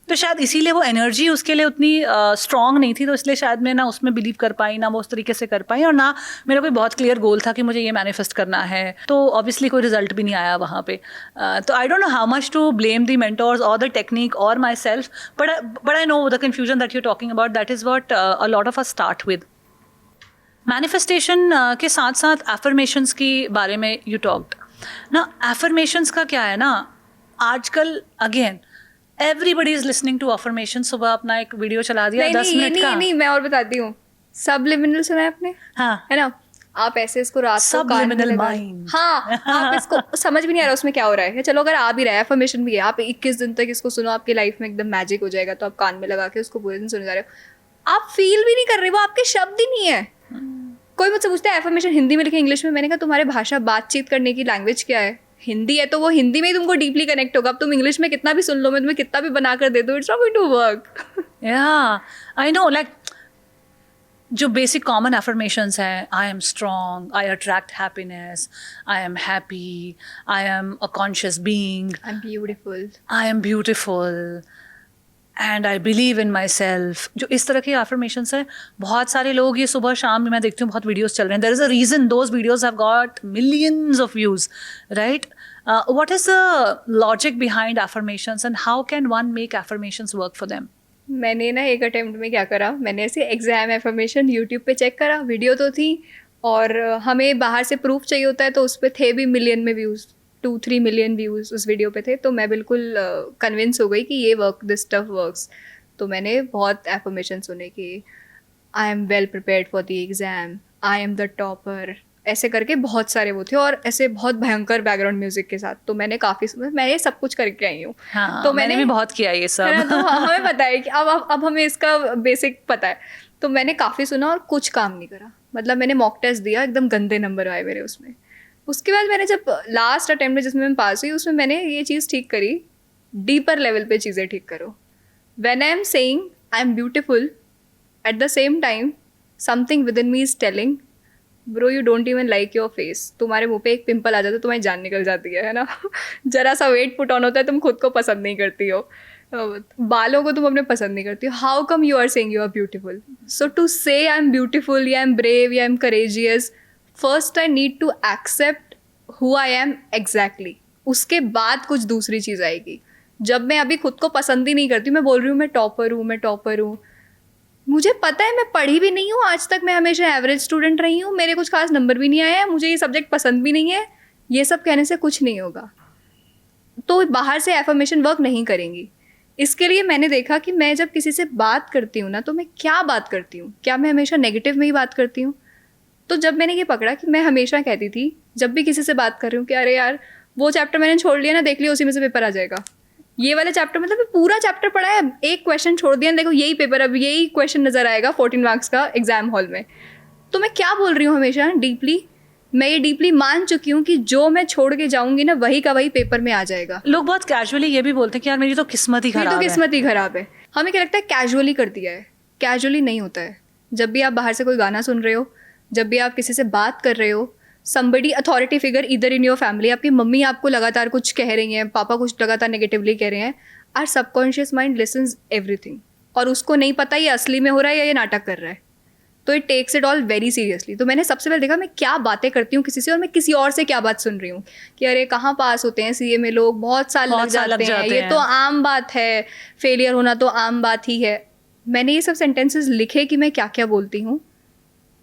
S1: तो शायद इसीलिए वो एनर्जी उसके लिए उतनी स्ट्रॉन्ग नहीं थी, तो इसलिए शायद मैं ना उसमें बिलीव कर पाई, ना वो उस तरीके से कर पाई, और ना मेरा कोई बहुत क्लियर गोल था कि मुझे ये मैनिफेस्ट करना है. तो ऑब्वियसली कोई रिजल्ट भी नहीं आया वहाँ पे. तो I don't know how much to blame the mentors और द टेक्निक और myself, but I know the confusion that you talking about, that is what a lot of us start with. Manifestation के साथ साथ affirmations की बारे में you talked ना. Affirmations का क्या है ना, आजकल again everybody is listening to affirmation. सुबह अपना एक वीडियो चला दिया 10 मिनट का.
S2: नहीं, मैं और बताती हूँ. सबलिमिनल सुना है आपने?
S1: हाँ,
S2: है ना. आप ऐसे इसको रात को कान में
S1: Subliminal
S2: लगा,
S1: mind.
S2: हाँ, आप इसको समझ भी नहीं आ रहा उसमें क्या हो रहा है. चलो अगर आ भी रहा है, अफर्मेशन भी है, आप 21 दिन तक इसको सुनो, आपकी लाइफ में एकदम मैजिक हो जाएगा. तो आप कान में लगा के उसको पूरे दिन सुने जा रहे हो, आप फील भी नहीं कर रहे, वो आपके शब्द ही नहीं है. कोई मुझसे पूछता है एफर्मेशन हिंदी में लिखे इंग्लिश में, मैंने कहा तुम्हारे भाषा बातचीत करने की लैंग्वेज क्या है? हिंदी है तो वो हिंदी में ही तुमको डीपली कनेक्ट होगा. अब तुम इंग्लिश में कितना भी सुन लो, मैं तुम्हें कितना भी बना कर दे दूँ, it's not going to work.
S1: या आई नो, लाइक जो बेसिक कॉमन एफर्मेशंस हैं, I am strong, I attract happiness, I am happy, I am a conscious being,
S2: I am beautiful,
S1: I am beautiful, and I believe in myself, जो इस तरह के affirmations हैं, बहुत सारे लोग ये सुबह शाम मैं देखती हूँ बहुत वीडियोस चल रहे हैं. There is a reason those videos have got millions of views, right? What is the logic behind affirmations and how can one make affirmations work for them?
S2: मैंने ना एक अटेम्प्ट में क्या करा, मैंने ऐसे एग्जाम एफर्मेशन यूट्यूब पे check करा, वीडियो तो थी, और हमें बाहर से प्रूफ चाहिए होता है, तो उस पर थे भी मिलियन में व्यूज़, 2-3 मिलियन व्यूज़ उस वीडियो पे थे. तो मैं बिल्कुल कन्विंस हो गई कि ये दिस स्टफ वर्क्स. तो मैंने बहुत एफर्मेशन सुने कि I am well prepared for the exam, I am the topper, ऐसे करके बहुत सारे वो थे, और ऐसे बहुत भयंकर बैकग्राउंड म्यूजिक के साथ. तो मैंने मैं ये सब कुछ करके आई हूँ.
S1: हाँ,
S2: तो
S1: मैंने भी बहुत किया ये सब.
S2: तो हमें पता है कि अब हमें इसका बेसिक पता है. तो मैंने काफ़ी सुना और कुछ काम नहीं करा. मतलब मैंने मॉक टेस्ट दिया, एकदम गंदे नंबर आए मेरे उसमें. उसके बाद मैंने जब लास्ट अटेम्प्ट में जिसमें मैं पास हुई, उसमें मैंने ये चीज़ ठीक करी, डीपर लेवल पे चीज़ें ठीक करो. When I am saying I am beautiful, at the same time something within me is telling bro you don't even like your face, तुम्हारे मुंह पे एक पिंपल आ जाता है तुम्हारी जान निकल जाती है ना जरा सा वेट पुट ऑन होता है तुम खुद को पसंद नहीं करती हो, बालों को तुम अपने पसंद नहीं करती हो, how come you are saying you are beautiful? So to say I am beautiful या आई एम ब्रेव या I am courageous, first I need to accept who I am exactly, उसके बाद कुछ दूसरी चीज़ आएगी। जब मैं अभी खुद को पसंद ही नहीं करती, मैं बोल रही हूँ मैं टॉपर हूँ, मुझे पता है मैं पढ़ी भी नहीं हूँ आज तक, मैं हमेशा एवरेज स्टूडेंट रही हूँ, मेरे कुछ खास नंबर भी नहीं आए हैं, मुझे ये सब्जेक्ट पसंद भी नहीं है, ये सब कहने से कुछ नहीं होगा। तो बाहर से एफर्मेशन वर्क नहीं करेंगी। इसके लिए मैंने देखा कि मैं जब किसी से बात करती हूँ ना, तो मैं क्या बात करती हूँ, क्या मैं हमेशा नेगेटिव में ही बात करती हूँ? तो जब मैंने ये पकड़ा कि मैं हमेशा कहती थी जब भी किसी से बात कर रही हूँ कि अरे यार वो चैप्टर मैंने छोड़ लिया ना, देख लिया उसी में से पेपर आ जाएगा, ये वाला चैप्टर मतलब मैं पूरा चैप्टर पढ़ा है, एक क्वेश्चन छोड़ दिया, देखो यही पेपर, अब यही क्वेश्चन नजर आएगा 14 मार्क्स का एग्जाम हॉल में। तो मैं क्या बोल रही हूँ हमेशा डीपली, मैं ये डीपली मान चुकी हूँ कि जो मैं छोड़ के जाऊंगी ना वही का वही पेपर में आ जाएगा।
S1: लोग बहुत कैजुअली ये भी बोलते हैं कि यार मेरी तो किस्मत ही खराब है।
S2: किस्मत ही खराब है। हमें क्या लगता है कैजुअली कर दिया है, कैजुअली नहीं होता है। जब भी आप बाहर से कोई गाना सुन रहे हो, जब भी आप किसी से बात कर रहे हो, somebody अथॉरिटी फिगर इधर इन योर फैमिली, आपकी मम्मी आपको लगातार कुछ कह रही हैं, पापा कुछ लगातार नेगेटिवली कह रहे हैं, are subconscious mind lessons everything, और उसको नहीं पता ये असली में हो रहा है या ये नाटक कर रहा है, तो it takes it all very seriously. तो मैंने सबसे पहले देखा मैं क्या बातें करती हूँ किसी से और मैं किसी और से क्या बात सुन रही हूँ कि अरे कहाँ पास होते हैं सीए में लोग, बहुत साल लग जाते हैं, ये तो आम बात है, फेलियर होना तो आम बात ही है। मैंने ये सब सेंटेंसेस लिखे कि मैं क्या क्या बोलती हूँ।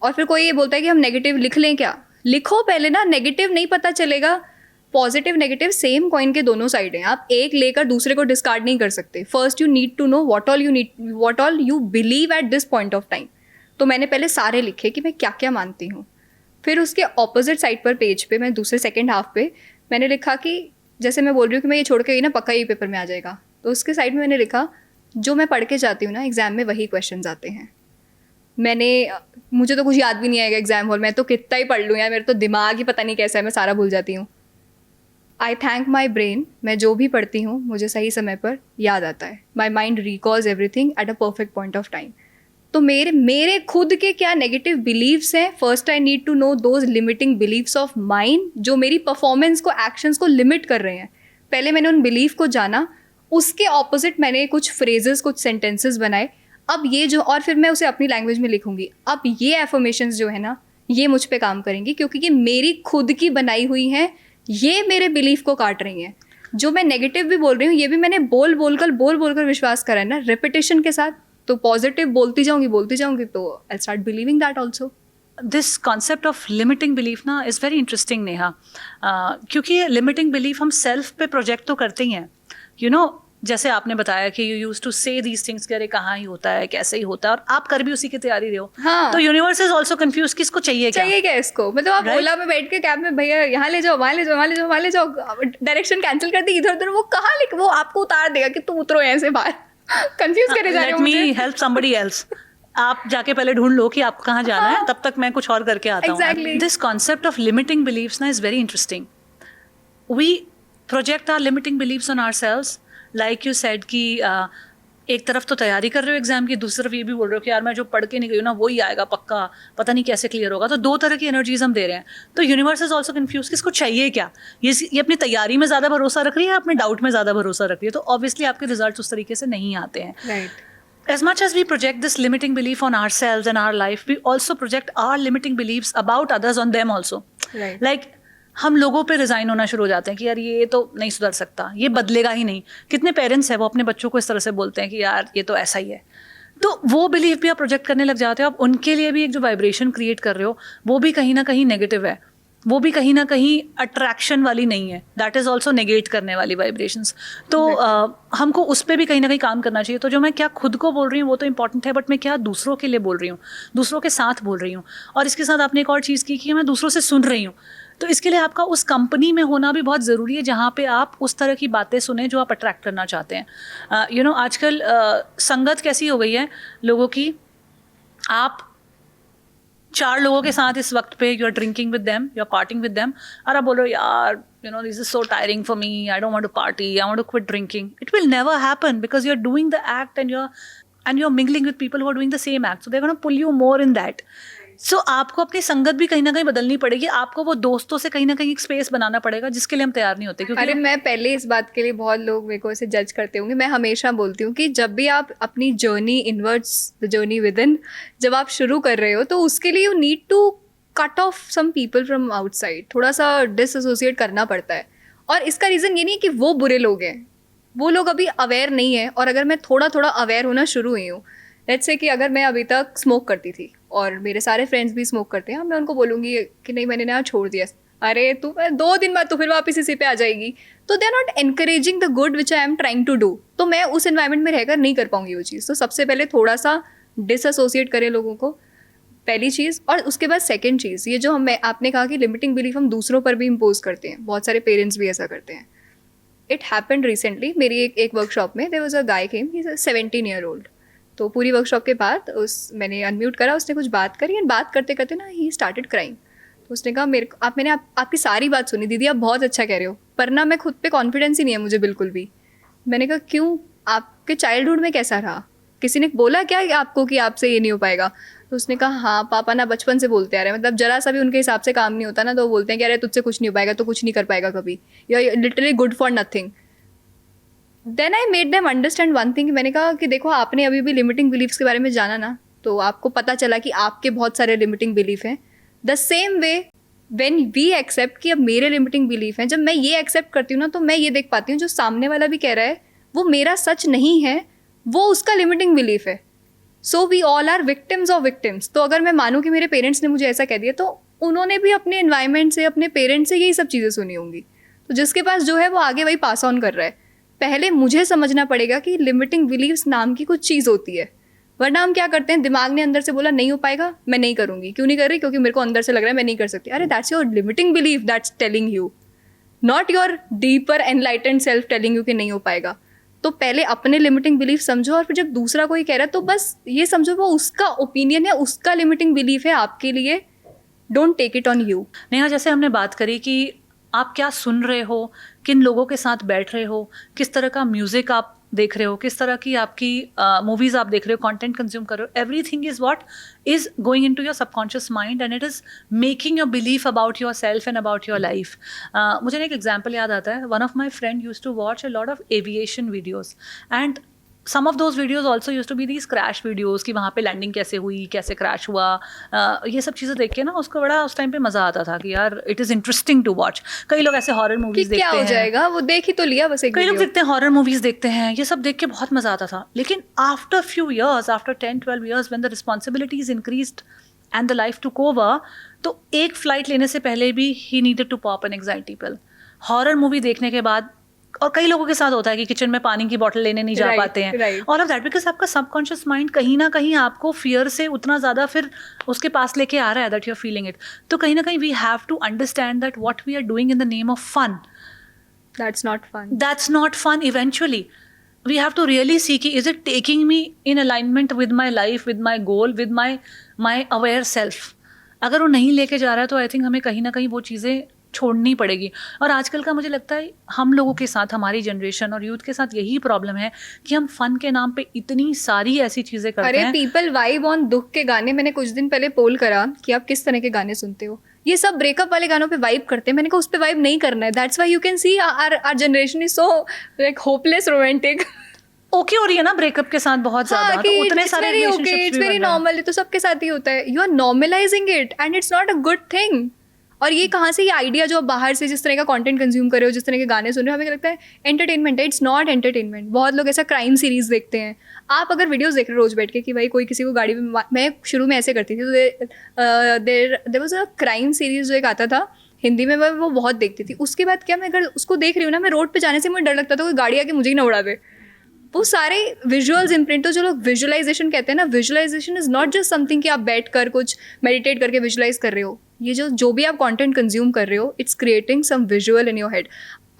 S2: और फिर कोई ये बोलता है कि हम नेगेटिव लिख लें क्या? लिखो पहले ना, नेगेटिव नहीं पता चलेगा। पॉजिटिव नेगेटिव सेम कॉइन के दोनों साइड हैं, आप एक लेकर दूसरे को डिस्कार्ड नहीं कर सकते। First you need to know what all you believe at this point of time. तो मैंने पहले सारे लिखे कि मैं क्या क्या मानती हूँ। फिर उसके ऑपोजिट साइड पर पेज पे मैं दूसरे सेकेंड हाफ पे मैंने लिखा कि जैसे मैं बोल रही हूँ कि मैं ये छोड़ के गई ना पक्का ये पेपर में आ जाएगा, तो उसके साइड में मैंने लिखा जो मैं पढ़ के जाती हूँ ना एग्जाम में वही क्वेश्चन आते हैं। मुझे तो कुछ याद भी नहीं आएगा एग्जाम हॉल में, तो कितना ही पढ़ लूँ यार, मेरा तो दिमाग ही पता नहीं कैसा है, मैं सारा भूल जाती हूँ। आई थैंक माई ब्रेन, मैं जो भी पढ़ती हूँ मुझे सही समय पर याद आता है। My mind recalls everything at a perfect point of time. तो मेरे खुद के क्या नेगेटिव बिलीव्स हैं, first I need to know those limiting believes of mind जो मेरी परफॉर्मेंस को, एक्शंस को लिमिट कर रहे हैं। पहले मैंने उन बिलीव को जाना, उसके ऑपोजिट मैंने कुछ फ्रेजेस, कुछ सेंटेंसेस बनाए। अब ये जो, और फिर मैं उसे अपनी लैंग्वेज में लिखूंगी। अब ये एफर्मेशंस जो है ना, ये मुझ पे काम करेंगी क्योंकि ये मेरी खुद की बनाई हुई हैं, ये मेरे बिलीफ को काट रही हैं। जो मैं नेगेटिव भी बोल रही हूँ ये भी मैंने बोल बोलकर विश्वास करा है ना, रेपिटेशन के साथ। तो पॉजिटिव बोलती जाऊंगी तो I start believing that also.
S1: This concept of limiting belief ना इज़ वेरी इंटरेस्टिंग नेहा, क्योंकि ये लिमिटिंग बिलीफ हम सेल्फ पे प्रोजेक्ट तो करते ही हैं। यू नो, जैसे आपने बताया कि यू यूज टू से दीज थिंग्स कि अरे कहाँ ही होता है, कैसे ही होता है, और आप कर भी उसी की तैयारी रहे हो।
S2: हाँ।
S1: तो यूनिवर्स इज ऑल्सो कंफ्यूज, किसको चाहिए क्या
S2: इसको, मतलब आप ओला में बैठ के कैब में भैया यहाँ ले जाओ, वहाँ ले जाओ, वहाँ ले जाओ, वहाँ ले जाओ, डायरेक्शन कैंसिल कर दी, इधर उधर, वो कहाँ वो आपको उतार देगा कि तुम उतरो यहाँ से बाहर। कंफ्यूज करे जा रहे हो।
S1: Let me help somebody else. आप जाके पहले ढूंढ लो कि आपको कहाँ जाना है, तब तक मैं कुछ और करके आता हूँ। This concept of limiting beliefs ना is very interesting. We project our limiting beliefs on ourselves, like you said कि एक तरफ तो तैयारी कर रहे हो एग्जाम की, दूसरी तरफ ये भी बोल रहे हो कि यार मैं जो पढ़ के नहीं गई हूँ ना वही आएगा पक्का, पता नहीं कैसे क्लियर होगा। तो दो तरह की एनर्जीज हम दे रहे हैं। तो यूनिवर्स इज ऑल्सो कन्फ्यूज, किसको चाहिए क्या? ये अपनी तैयारी में ज़्यादा भरोसा रख रही है, अपने डाउट में ज़्यादा भरोसा रख रही है, तो ऑब्वियसली आपके रिजल्ट उस तरीके से नहीं आते हैं।
S2: Right.
S1: As much as we project this limiting belief on ourselves and our life, we also project our limiting beliefs about others on them also.
S2: Right.
S1: Like हम लोगों पे रिजाइन होना शुरू हो जाते हैं कि यार ये तो नहीं सुधर सकता, ये बदलेगा ही नहीं। कितने पेरेंट्स हैं वो अपने बच्चों को इस तरह से बोलते हैं कि यार ये तो ऐसा ही है। तो वो बिलीफ भी आप प्रोजेक्ट करने लग जाते हो। आप उनके लिए भी एक जो वाइब्रेशन क्रिएट कर रहे हो वो भी कहीं ना कहीं नेगेटिव है, वो भी कहीं ना कहीं अट्रैक्शन वाली नहीं है, दैट इज़ ऑल्सो नेगेट करने वाली वाइब्रेशंस। तो हमको उस पर भी कहीं ना कहीं काम करना चाहिए। तो जो मैं क्या खुद को बोल रही हूँ वो तो इंपॉर्टेंट है, बट मैं क्या दूसरों के लिए बोल रही हूँ, दूसरों के साथ बोल रही हूँ। और इसके साथ आपने एक और चीज़ की कि मैं दूसरों से सुन रही हूँ। तो इसके लिए आपका उस कंपनी में होना भी बहुत ज़रूरी है जहाँ पे आप उस तरह की बातें सुने जो आप अट्रैक्ट करना चाहते हैं। यू नो, आजकल संगत कैसी हो गई है लोगों की, आप 4 लोगों के साथ इस वक्त पे you are drinking with them, you are partying with them, और आप बोलो यार you know this is so tiring for me, I don't want to party, I want to quit drinking. It will never happen because you are doing the act and you are mingling with people who are doing the same act, so they are gonna pull you more in that. So आपको अपनी संगत भी कहीं ना कहीं बदलनी पड़ेगी, आपको वो दोस्तों से कहीं ना कहीं एक स्पेस बनाना पड़ेगा जिसके लिए हम तैयार नहीं होते, क्योंकि
S2: अरे मैं पहले इस बात के लिए बहुत लोग मेरे को ऐसे जज करते होंगे, मैं हमेशा बोलती हूँ कि जब भी आप अपनी journey inwards the journey within जब आप शुरू कर रहे हो तो उसके लिए you need to cut off some people from outside, थोड़ा सा डिसएसोसिएट करना पड़ता है। और इसका रीज़न ये नहीं है कि वो बुरे लोग हैं, वो लोग अभी अवेयर नहीं है। और अगर मैं थोड़ा थोड़ा अवेयर होना शुरू हुई हूँ, लेट्स से कि अगर मैं अभी तक स्मोक करती थी और मेरे सारे फ्रेंड्स भी स्मोक करते हैं, मैं उनको बोलूँगी कि नहीं मैंने ना छोड़ दिया, अरे तू 2 दिन बाद तो फिर वापस इसी पे आ जाएगी, तो they are not encouraging the good which I am trying to do. तो मैं उस एनवायरनमेंट में रहकर नहीं कर पाऊंगी वो चीज़। तो सबसे पहले थोड़ा सा डिसएसोसिएट करें लोगों को, पहली चीज़। और उसके बाद सेकेंड चीज़, ये जो आपने कहा कि लिमिटिंग बिलीफ हम दूसरों पर भी इम्पोज करते हैं, बहुत सारे पेरेंट्स भी ऐसा करते हैं। इट हैपेंड रिसेंटली मेरी एक वर्कशॉप में, there was a guy came, he is 17 year old। तो पूरी वर्कशॉप के बाद मैंने अनम्यूट करा, उसने कुछ बात करी एंड बात करते करते ना ही स्टार्टेड क्राइंग। तो उसने कहा मैंने आपकी सारी बात सुनी दीदी, आप बहुत अच्छा कह रहे हो, पर ना मैं खुद पे कॉन्फिडेंस ही नहीं है मुझे बिल्कुल भी। मैंने कहा क्यों, आपके चाइल्डहुड में कैसा रहा, किसी ने बोला क्या आपको कि आपसे ये नहीं हो पाएगा? तो उसने कहा हाँ पापा ना बचपन से बोलते आ रहे हैं, मतलब जरा सा भी उनके हिसाब से काम नहीं होता ना तो वो बोलते हैं कि अरे तुझसे कुछ नहीं हो पाएगा, तो कुछ नहीं कर पाएगा कभी, या literally good for nothing. Then I made them understand one thing. मैंने कहा कि देखो आपने अभी भी लिमिटिंग बिलीफ्स के बारे में जाना ना, तो आपको पता चला कि आपके बहुत सारे लिमिटिंग बिलीफ हैं। The same way when we accept कि अब मेरे लिमिटिंग बिलीफ हैं, जब मैं ये एक्सेप्ट करती हूँ ना तो मैं ये देख पाती हूँ जो सामने वाला भी कह रहा है वो मेरा सच नहीं है, वो उसका लिमिटिंग बिलीफ है। So we all are victims of victims. तो अगर मैं मानूँ कि मेरे पेरेंट्स ने मुझे ऐसा कह दिया, तो उन्होंने भी अपने एनवायरनमेंट से, अपने पेरेंट्स से यही सब चीज़ें सुनी होंगी। तो जिसके पास जो है वो आगे वही पास ऑन कर रहा है। पहले मुझे समझना पड़ेगा कि लिमिटिंग बिलीव्स नाम की कुछ चीज़ होती है, वरना हम क्या करते हैं, दिमाग ने अंदर से बोला नहीं हो पाएगा, मैं नहीं करूँगी। क्यों नहीं कर रही? क्योंकि मेरे को अंदर से लग रहा है मैं नहीं कर सकती। अरे that's your limiting belief that's telling you, not your deeper enlightened self telling you कि नहीं हो पाएगा। तो पहले अपने लिमिटिंग बिलीफ समझो, और फिर जब दूसरा कोई कह रहा है तो बस ये समझो वो उसका ओपिनियन है, उसका लिमिटिंग बिलीफ है आपके लिए। Don't take it on you.
S1: Neha, जैसे हमने बात करी कि आप क्या सुन रहे हो, किन लोगों के साथ बैठ रहे हो, किस तरह का म्यूजिक आप देख रहे हो, किस तरह की आपकी मूवीज आप देख रहे हो, कंटेंट कंज्यूम कर रहे हो, everything is what is going into your subconscious mind and it is making your belief about yourself and about your life. मुझे ना एक एग्जाम्पल याद आता है, one of my friend used to watch a lot of aviation videos and some of those videos also used to be these crash videos कि वहाँ पे landing कैसे हुई, कैसे क्रैश हुआ, ये सब चीज़ें देख के ना उसको बड़ा उस टाइम पे मज़ा आता था कि यार it is interesting to watch. कई लोग ऐसे हॉरर मूवीज देखते हैं,
S2: क्या हो जाएगा, वो देख ही तो लिया बस एक
S1: कई लोग
S2: वीडियो।
S1: देखते हैं हॉरर मूवीज देखते हैं, ये सब देख के बहुत मज़ा आता था। लेकिन after few years, after 10-12 years when the responsibilities increased and the life took over, तो एक फ्लाइट लेने से पहले भी he needed to pop an anxiety pill। Horror movie देखने के बाद, और कई लोगों के साथ होता है कि किचन में पानी की बोतल लेने नहीं जा पाते हैं, ऑल ऑफ दैट बिकॉज आपका सबकॉन्शियस माइंड कहीं ना कहीं आपको फियर से उतना ज़्यादा फिर उसके पास लेके आ रहा है that you are feeling it. तो कहीं ना कहीं we have to understand that what we are doing in the name of fun,
S2: that's
S1: not fun eventually. we have to really see कि is it taking me in alignment with my life, with my goal, with my aware self। अगर वो नहीं लेके जा रहा है तो I think हमें कहीं ना कहीं वो चीज़ें छोड़नी पड़ेगी। और आजकल का मुझे लगता है हम लोगों के साथ, हमारी जनरेशन और यूथ के साथ यही प्रॉब्लम है कि हम फन के नाम पे इतनी सारी ऐसी चीज़ें करते हैं।
S2: अरे पीपल वाइब ऑन दुख के गाने। मैंने कुछ दिन पहले पोल करा कि आप किस तरह के गाने सुनते हो, ये सब ब्रेकअप वाले गानों पे वाइब करते हैं। मैंने कहा उस पे वाइब नहीं करना है। That's why you can see our generation is so like hopeless romantic.
S1: Okay हो रही है ना ब्रेकअप के साथ बहुत ज्यादा, तो उतने सारे रिलेशनशिप्स
S2: इट्स वेरी नॉर्मल, ये तो सबके साथ ही होता है। You are normalising it and it's not a good thing. और ये कहाँ से ये आइडिया जो आप बाहर से जिस तरह का कंटेंट कंज्यूम कर रहे हो, जिस तरह के गाने सुन रहे हो, हमें लगता है एंटरटेनमेंट है। It's not entertainment. बहुत लोग ऐसा क्राइम सीरीज देखते हैं। आप अगर वीडियोस देख रहे हो रोज बैठ के कि भाई कोई किसी को गाड़ी में, मैं शुरू में ऐसे करती थी, तो there was a crime series जो एक आता था हिंदी में, मैं वो बहुत देखती थी। उसके बाद क्या, मैं अगर उसको देख रही हूँ ना, मैं रोड पे जाने से मुझे डर लगता था कोई गाड़ी आके मुझे ही ना उड़ा दे। वो सारे विजुअल्स इम्प्रिंट, तो जो लोग विजुअलाइजेशन कहते हैं ना, visualisation is not just something कि आप बैठ कर कुछ मेडिटेट करके विजुअलाइज कर रहे हो। ये जो भी आप कंटेंट कंज्यूम कर रहे हो, it's creating some visual in your head.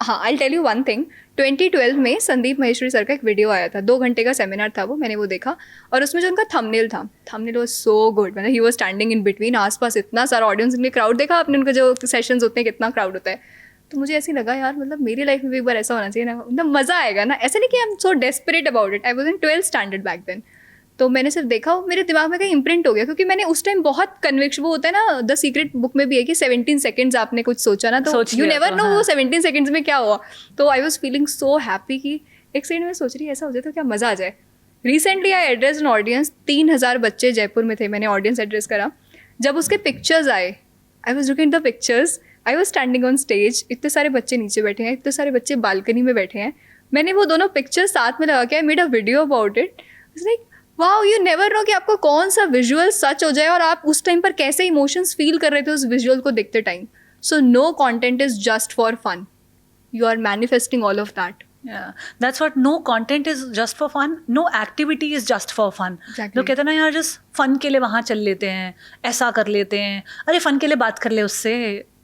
S2: हाँ, I tell you one thing. 2012 में संदीप महेश्वरी सर का एक वीडियो आया था, 2 घंटे का सेमिनार था वो, मैंने वो देखा। और उसमें जो उनका थंबनेल था, थंबनेल वाज सो गुड। मतलब he was standing in between, आसपास इतना सारा ऑडियंस, इनके क्राउड देखा आपने, उनके जो सेशंस होते हैं कितना क्राउड होता है। तो मुझे ऐसे लगा यार, मतलब मेरी लाइफ में भी एक बार ऐसा होना चाहिए ना, मतलब मज़ा आएगा ना। ऐसा नहीं कि I am so desperate about it. I was in 12th standard back then. तो मैंने सिर्फ देखा, वो मेरे दिमाग में कहीं इम्प्रिंट हो गया, क्योंकि मैंने उस टाइम बहुत कन्विक्शन, वो होता है ना द सीक्रेट बुक में भी है कि 17 सेकंड्स आपने कुछ सोचा ना तो
S1: सोच
S2: यू
S1: लिया
S2: नेवर
S1: तो,
S2: नो
S1: हाँ।
S2: वो 17 सेकंड्स में क्या हुआ। तो I was feeling so happy कि एक सेकंड में सोच रही ऐसा हो जाए तो क्या मज़ा आ जाए। Recently I address an audience, 3000 बच्चे जयपुर में थे, मैंने ऑडियंस एड्रेस करा। जब उसके पिक्चर्स आए, I was looking the pictures, I was standing on stage, इतने सारे बच्चे नीचे बैठे हैं, इतने सारे बच्चे बालकनी में बैठे हैं, मैंने वो दोनों पिक्चर्स साथ में लगा के I made a video about it. Like wow, you never know कि आपको कौन सा विजुअल सच हो जाए और आप उस टाइम पर कैसे इमोशंस फील कर रहे थे उस विजुअल को देखते time. So no content is just for fun, you are manifesting all of that.
S1: Yeah, that's what, no content is just for fun, no activity is just for fun.
S2: Exactly.
S1: लोग कहते हैं ना यार just fun के लिए वहाँ चल लेते हैं, ऐसा कर लेते हैं, अरे फन के लिए बात कर ले उससे,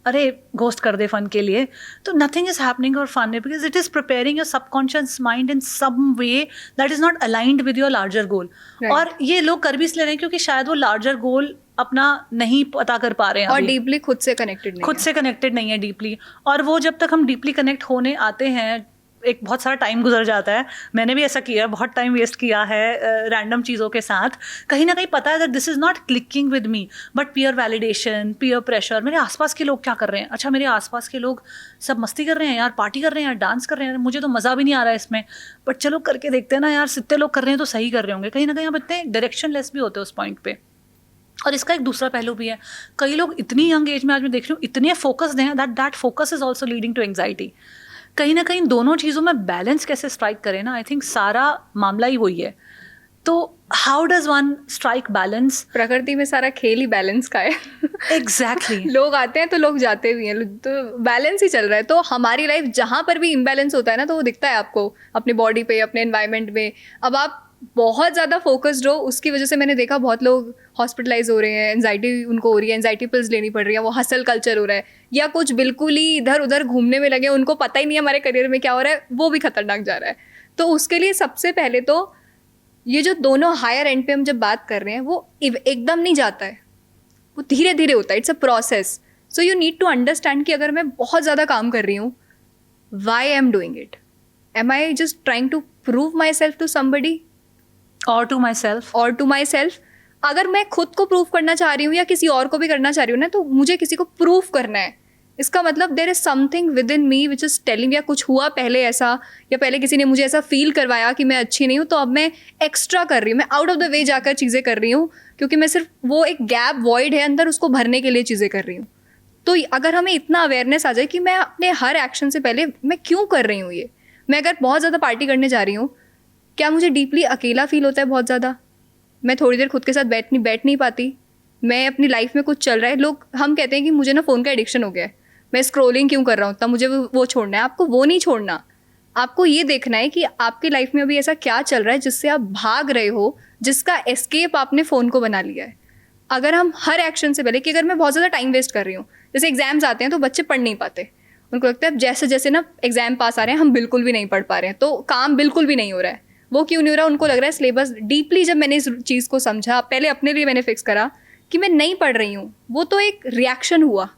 S1: अरे घोस्ट कर दे फन के लिए। तो नथिंग इज हैपनिंग और fun because it is preparing your subconscious mind in some way that is not aligned with your larger goal.
S2: Right.
S1: और ये लोग कर भी इसलिए रहे हैं क्योंकि शायद वो लार्जर गोल अपना नहीं पता कर पा रहे हैं
S2: और
S1: अभी।
S2: डीपली खुद से कनेक्टेड नहीं
S1: खुद से कनेक्टेड नहीं है डीपली। और वो जब तक हम डीपली कनेक्ट होने आते हैं, एक बहुत सारा टाइम गुजर जाता है। मैंने भी ऐसा किया है, बहुत टाइम वेस्ट किया है रैंडम चीज़ों के साथ। कहीं ना कहीं पता है that this is not clicking with me, but peer validation, peer pressure, मेरे आसपास के लोग क्या कर रहे हैं, अच्छा मेरे आसपास के लोग सब मस्ती कर रहे हैं यार, पार्टी कर रहे हैं यार, डांस कर रहे हैं, मुझे तो मज़ा भी नहीं आ रहा है इसमें, बट चलो करके देखते हैं ना यार, सित्ते लोग कर रहे हैं तो सही कर रहे होंगे। कहीं ना कहीं हम इतने डायरेक्शन लेस भी होते हैं उस पॉइंट पे। और इसका एक दूसरा पहलू भी है, कई लोग इतनी यंग एज में, आज मैं देख रही हूँ, इतने फोकस्ड हैं that focus is also leading to anxiety. कहीं ना कहीं दोनों चीज़ों में बैलेंस कैसे स्ट्राइक करें ना, आई थिंक सारा मामला ही वही है। तो how does one strike balance?
S2: प्रकृति में सारा खेल ही बैलेंस का है।
S1: एग्जैक्टली
S2: लोग आते हैं तो लोग जाते भी हैं, तो बैलेंस ही चल रहा है। तो हमारी लाइफ जहाँ पर भी इम्बैलेंस होता है ना, तो वो दिखता है आपको अपने बॉडी पे, अपने एनवायरनमेंट में। अब आप बहुत ज़्यादा फोकस्ड हो, उसकी वजह से मैंने देखा बहुत लोग हॉस्पिटलाइज हो रहे हैं, एंजाइटी उनको हो रही है, एंजाइटी पिल्स लेनी पड़ रही है, वो हसल कल्चर हो रहा है, या कुछ बिल्कुल ही इधर उधर घूमने में लगे, उनको पता ही नहीं है हमारे करियर में क्या हो रहा है, वो भी खतरनाक जा रहा है। तो उसके लिए सबसे पहले तो ये जो दोनों हायर एंड पे हम जब बात कर रहे हैं, वो एकदम नहीं जाता है, वो धीरे धीरे होता है, it's a process. So you need to understand कि अगर मैं बहुत ज़्यादा काम कर रही हूँ, why I am doing it? Am I just trying to prove my self to somebody
S1: और टू माई सेल्फ?
S2: और टू माई सेल्फ। अगर मैं खुद को प्रूव करना चाह रही हूँ या किसी और को भी करना चाह रही हूँ ना, तो मुझे किसी को प्रूव करना है। इसका मतलब there is something within me which is telling, या कुछ हुआ पहले ऐसा, या पहले किसी ने मुझे ऐसा फील करवाया कि मैं अच्छी नहीं हूँ, तो अब मैं एक्स्ट्रा कर रही हूँ, मैं आउट ऑफ द वे जाकर चीज़ें कर रही हूँ, क्योंकि मैं सिर्फ वो एक गैप वॉइड है अंदर, उसको भरने के लिए चीज़ें कर रही हूँ। तो अगर हमें इतना अवेयरनेस आ जाए कि मैं अपने हर एक्शन से पहले मैं क्यों कर रही हूँ ये। मैं अगर बहुत ज़्यादा पार्टी करने जा रही हूँ, क्या मुझे डीपली अकेला फील होता है बहुत ज़्यादा? मैं थोड़ी देर खुद के साथ बैठ नहीं पाती। मैं अपनी लाइफ में कुछ चल रहा है, लोग हम कहते हैं कि मुझे ना फ़ोन का एडिक्शन हो गया है, मैं स्क्रोलिंग क्यों कर रहा हूँ इतना, मुझे वो छोड़ना है। आपको वो नहीं छोड़ना, आपको ये देखना है कि आपकी लाइफ में अभी ऐसा क्या चल रहा है जिससे आप भाग रहे हो, जिसका एस्केप आपने फ़ोन को बना लिया है। अगर हम हर एक्शन से पहले, कि अगर मैं बहुत ज़्यादा टाइम वेस्ट कर रही हूँ, जैसे एग्जाम्स आते हैं तो बच्चे पढ़ नहीं पाते, उनको लगता है जैसे जैसे ना एग्जाम पास आ रहे हैं हम बिल्कुल भी नहीं पढ़ पा रहे हैं, तो काम बिल्कुल भी नहीं हो रहा है। वो क्यों नहीं हो रहा? उनको लग रहा है सिलेबस। डीपली जब मैंने इस चीज़ को समझा, पहले अपने लिए मैंने फिक्स करा कि मैं नहीं पढ़ रही हूँ, वो तो एक रिएक्शन हुआ,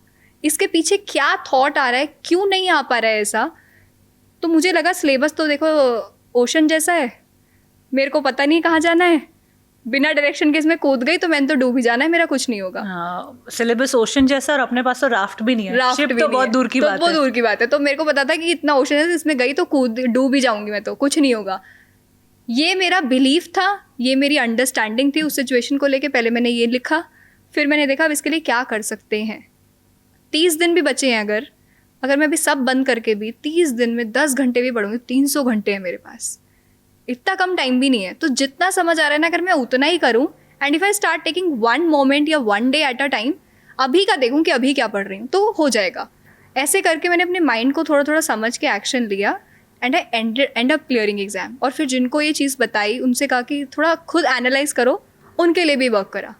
S2: इसके पीछे क्या थॉट आ रहा है, क्यों नहीं आ पा रहा है ऐसा। तो मुझे लगा सिलेबस तो देखो ओशन जैसा है, मेरे को पता नहीं कहाँ जाना है, बिना डायरेक्शन के इसमें कूद गई तो मैंने तो डूब ही जाना है, मेरा कुछ नहीं होगा।
S1: सिलेबस ओशन जैसा, और अपने पास तो राफ्ट भी नहीं है,
S2: राफ्ट
S1: शिप
S2: भी
S1: तो
S2: नहीं
S1: बहुत
S2: है,
S1: दूर की
S2: तो
S1: बात
S2: वो
S1: है।
S2: दूर की बात है। तो मेरे को पता था कि इतना ओशन है, इसमें गई तो कूद डूब ही जाऊंगी मैं, तो कुछ नहीं होगा। ये मेरा बिलीफ था, ये मेरी अंडरस्टैंडिंग थी उस सिचुएशन को लेके। पहले मैंने ये लिखा, फिर मैंने देखा अब इसके लिए क्या कर सकते हैं। 30 दिन भी बचे हैं, अगर मैं अभी सब बंद करके भी 30 दिन में 10 घंटे भी पढ़ूंगी, 300 घंटे हैं मेरे पास, इतना कम टाइम भी नहीं है। तो जितना समझ आ रहा है ना, अगर मैं उतना ही करूँ, and if I start taking one moment या one day at a time, अभी का देखूँ कि अभी क्या पढ़ रही हूँ, तो हो जाएगा। ऐसे करके मैंने अपने माइंड को थोड़ा थोड़ा समझ के एक्शन लिया, and I and up clearing exam. और फिर जिनको ये चीज़ बताई, उनसे कहा कि थोड़ा खुद एनालाइज करो, उनके लिए भी वर्क करा।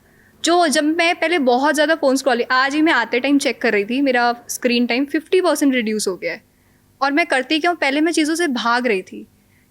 S2: जो जब मैं पहले बहुत ज़्यादा फ़ोन स्क्रॉलिंग, आज ही मैं आते टाइम चेक कर रही थी, मेरा स्क्रीन टाइम 50% रिड्यूस हो गया है। और मैं करती क्यों, पहले मैं चीज़ों से भाग रही थी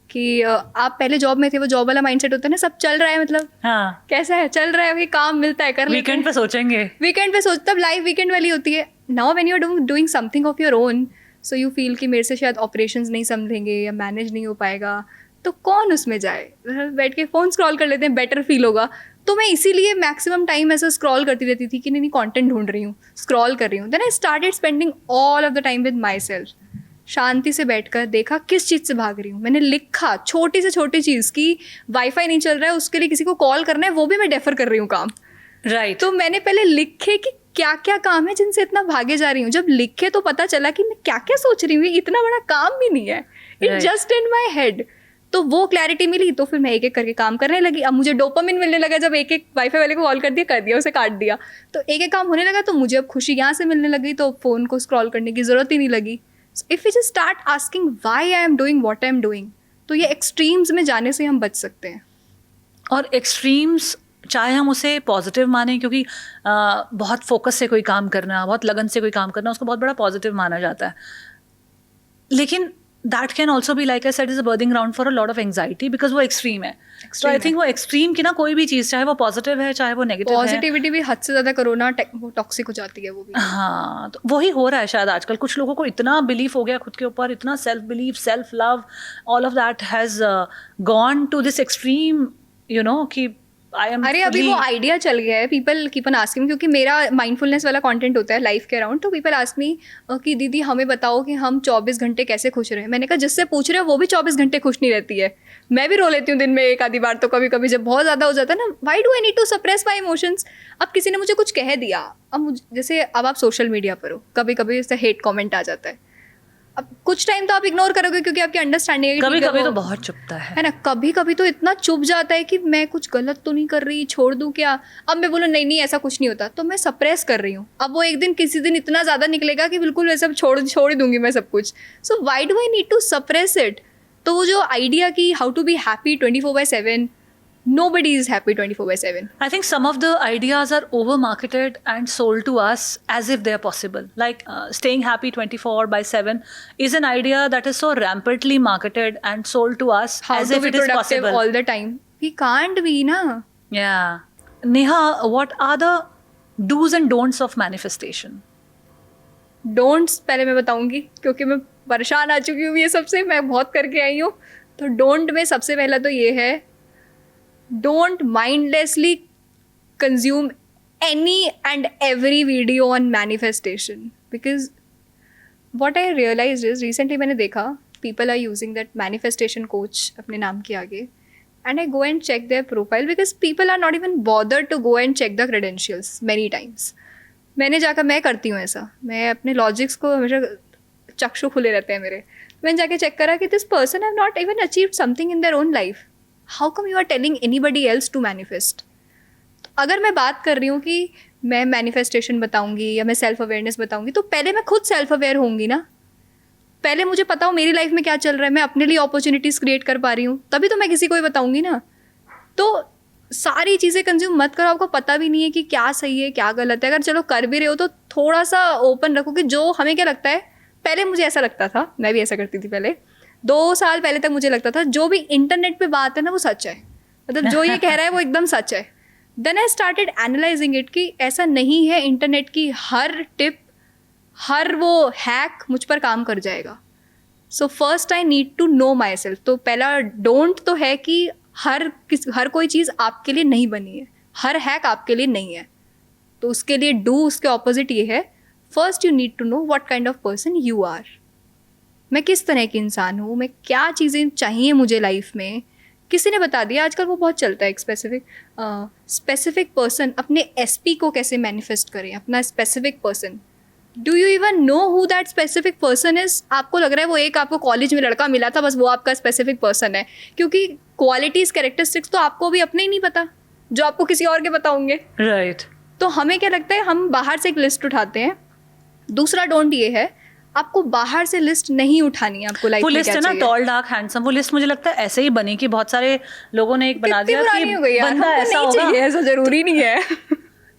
S2: कि आप पहले जॉब में थे, वो जॉब वाला माइंडसेट होता है ना, सब चल रहा है, मतलब
S1: हाँ,
S2: कैसा है, चल रहा है, अभी काम मिलता है, कर
S1: वीकेंड पे सोचेंगे,
S2: वीकेंड पे सोच, तब लाइफ वीकेंड वाली होती है। Now when you are doing something of your own, so you feel कि मेरे से शायद ऑपरेशंस नहीं समझेंगे या मैनेज नहीं हो पाएगा, तो कौन उसमें जाए, बैठ के फ़ोन स्क्रॉल कर लेते हैं, बेटर फील होगा। तो मैं इसीलिए मैक्सिमम टाइम ऐसा स्क्रॉल करती रहती थी कि नहीं कंटेंट ढूंढ रही हूँ, स्क्रॉल कर रही हूँ। Then I started spending all of the time with myself. शांति से बैठकर देखा किस चीज़ से भाग रही हूँ। मैंने लिखा छोटी से छोटी चीज़ की वाईफाई नहीं चल रहा है, उसके लिए किसी को कॉल करना है, वो भी मैं डेफर कर रही हूँ काम।
S1: राइट।
S2: तो मैंने पहले लिखे कि क्या क्या काम है जिनसे इतना भागे जा रही हूँ। जब लिखे तो पता चला कि मैं क्या क्या सोच रही हूँ, ये इतना बड़ा काम भी नहीं है, it
S1: Right.
S2: Just in my head. तो वो क्लैरिटी मिली, तो फिर मैं एक एक करके काम करने लगी। अब मुझे डोपामिन मिलने लगा जब एक एक वाईफाई वाले को कॉल कर दिया, उसे काट दिया, तो एक एक काम होने लगा। तो मुझे अब खुशी यहाँ से मिलने लगी, तो फ़ोन को स्क्रॉल करने की ज़रूरत ही नहीं लगी। If you just start asking why I am doing what I am doing, तो ये एक्सट्रीम्स में जाने से हम बच सकते हैं।
S1: और एक्सट्रीम्स चाहे हम उसे पॉजिटिव माने, क्योंकि बहुत फोकस से कोई काम करना, बहुत लगन से कोई काम करना, उसको बहुत बड़ा पॉजिटिव माना जाता है, लेकिन that can also be like I said is a burning ground for a lot of anxiety, because वो एक्सट्रीम है। तो आई थिंक वो एक्सट्रीम की ना कोई भी चीज़, चाहे वो पॉजिटिव है चाहे वो नेगेटिव है,
S2: पॉजिटिविटी भी हद से ज़्यादा करो ना, वो टॉक्सिक हो जाती है वो भी।
S1: हाँ, तो वही हो रहा है शायद आजकल। कुछ लोगों को इतना बिलीफ हो गया खुद के ऊपर, इतना self belief, self love, all of that has gone to this extreme, you know, कि आई एम।
S2: अरे अभी वो आइडिया चल गया है, पीपल कीप ऑन आस्किंग, क्योंकि मेरा माइंडफुलनेस वाला कंटेंट होता है लाइफ के अराउंड। तो पीपल आस्क मी कि दीदी हमें बताओ कि हम 24 घंटे कैसे खुश रहें। मैंने कहा जिससे पूछ रहे हो वो भी 24 घंटे खुश नहीं रहती है। मैं भी रो लेती हूँ दिन में एक आधी बार, तो कभी कभी जब बहुत ज़्यादा हो जाता है ना, why do I need to suppress my emotions. अब किसी ने मुझे कुछ कह दिया, अब मुझे जैसे अब आप सोशल मीडिया पर हो, कभी कभी इससे हेट कॉमेंट आ जाता है। अब कुछ टाइम तो आप इग्नोर करोगे क्योंकि आपकी अंडरस्टैंडिंग है,
S1: कभी कभी तो बहुत चुपता
S2: है ना, कभी कभी तो इतना चुप जाता है कि मैं कुछ गलत तो नहीं कर रही, छोड़ दूं क्या। अब मैं बोलूँ नहीं नहीं ऐसा कुछ नहीं होता, तो मैं सप्रेस कर रही हूँ। अब वो एक दिन किसी दिन इतना ज़्यादा निकलेगा कि बिल्कुल वैसे छोड़ ही दूंगी मैं सब कुछ। So why do I need to suppress it. तो वो जो आइडिया कि how to be happy 24/7, nobody is happy 24/7.
S1: I think some of the ideas are over marketed and sold to us as if they are possible. Like staying happy 24/7 is an idea that is so rampantly marketed and sold to us
S2: How
S1: as
S2: to
S1: if
S2: be
S1: it is
S2: productive
S1: possible.
S2: all the time. We can't be na.
S1: Yeah. Neha, what are the do's and don'ts of manifestation?
S2: Don'ts पहले मैं बताऊंगी क्योंकि मैं परेशान आ चुकी हूँ ये सबसे, मैं बहुत करके आई हूँ। तो डोंट में सबसे पहला तो ये है, don't mindlessly consume any and every video on manifestation, because what I realized is recently मैंने देखा people are using that manifestation coach अपने नाम के आगे, and I go and check their profile because people are not even bothered to go and check the credentials many times. मैंने जाकर, मैं करती हूँ ऐसा, मैं अपने लॉजिक्स को हमेशा चक्षु खुले रहते हैं मेरे। मैंने जाके चेक करा कि this person have not even achieved something in their own life, how come you are telling anybody else to manifest. अगर मैं बात कर रही हूँ कि मैं मैनिफेस्टेशन बताऊँगी या मैं सेल्फ अवेयरनेस बताऊँगी, तो पहले मैं खुद सेल्फ अवेयर होंगी ना। पहले मुझे पता हो मेरी लाइफ में क्या चल रहा है, मैं अपने लिए अपॉर्चुनिटीज़ क्रिएट कर पा रही हूँ, तभी तो मैं किसी को भी बताऊँगी ना। तो सारी चीज़ें कंज्यूम मत करो, आपको पता भी नहीं है कि क्या सही है क्या गलत है। अगर चलो कर भी रहे हो तो थोड़ा सा ओपन रखो कि जो हमें क्या लगता है। पहले मुझे ऐसा लगता था, मैं भी ऐसा करती थी पहले, 2 साल पहले तक मुझे लगता था जो भी इंटरनेट पे बात है ना वो सच है, मतलब जो ये कह रहा है वो एकदम सच है। Then I started analysing it कि ऐसा नहीं है, इंटरनेट की हर टिप, हर वो हैक मुझ पर काम कर जाएगा। So first I need to know my self. तो पहला डोंट तो है कि हर कोई चीज़ आपके लिए नहीं बनी है, हर हैक आपके लिए नहीं है। तो उसके लिए डू, उसके ऑपोजिट ये है, first you need to know what kind of person you are. मैं किस तरह की इंसान हूँ, मैं क्या चीज़ें चाहिए मुझे लाइफ में। किसी ने बता दिया, आजकल वो बहुत चलता है, एक स्पेसिफिक पर्सन, अपने एसपी को कैसे मैनिफेस्ट करें, अपना specific person. Do you even know who that specific person is. आपको लग रहा है वो एक आपको कॉलेज में लड़का मिला था, बस वो आपका स्पेसिफिक पर्सन है, क्योंकि क्वालिटीज़ कैरेक्टरिस्टिक्स तो आपको भी अपने ही नहीं पता जो आपको किसी और के पता होंगे।
S1: राइट।
S2: तो हमें क्या लगता है, हम बाहर से एक लिस्ट उठाते हैं। दूसरा डोंट ये है, आपको बाहर से लिस्ट नहीं उठानी है, आपको लाइफ
S1: वो
S2: में
S1: लिस्ट
S2: क्या
S1: है ना,
S2: चाहिए।
S1: टॉल डार्क हैंडसम, वो लिस्ट मुझे लगता है ऐसे ही बनी कि बहुत सारे लोगों ने एक बना
S2: कितनी
S1: दिया
S2: पुरानी हो गई
S1: कि
S2: यार,
S1: बंदा
S2: हमको
S1: ऐसा
S2: नहीं
S1: होगा।
S2: चाहिए, ऐसा जरूरी नहीं है।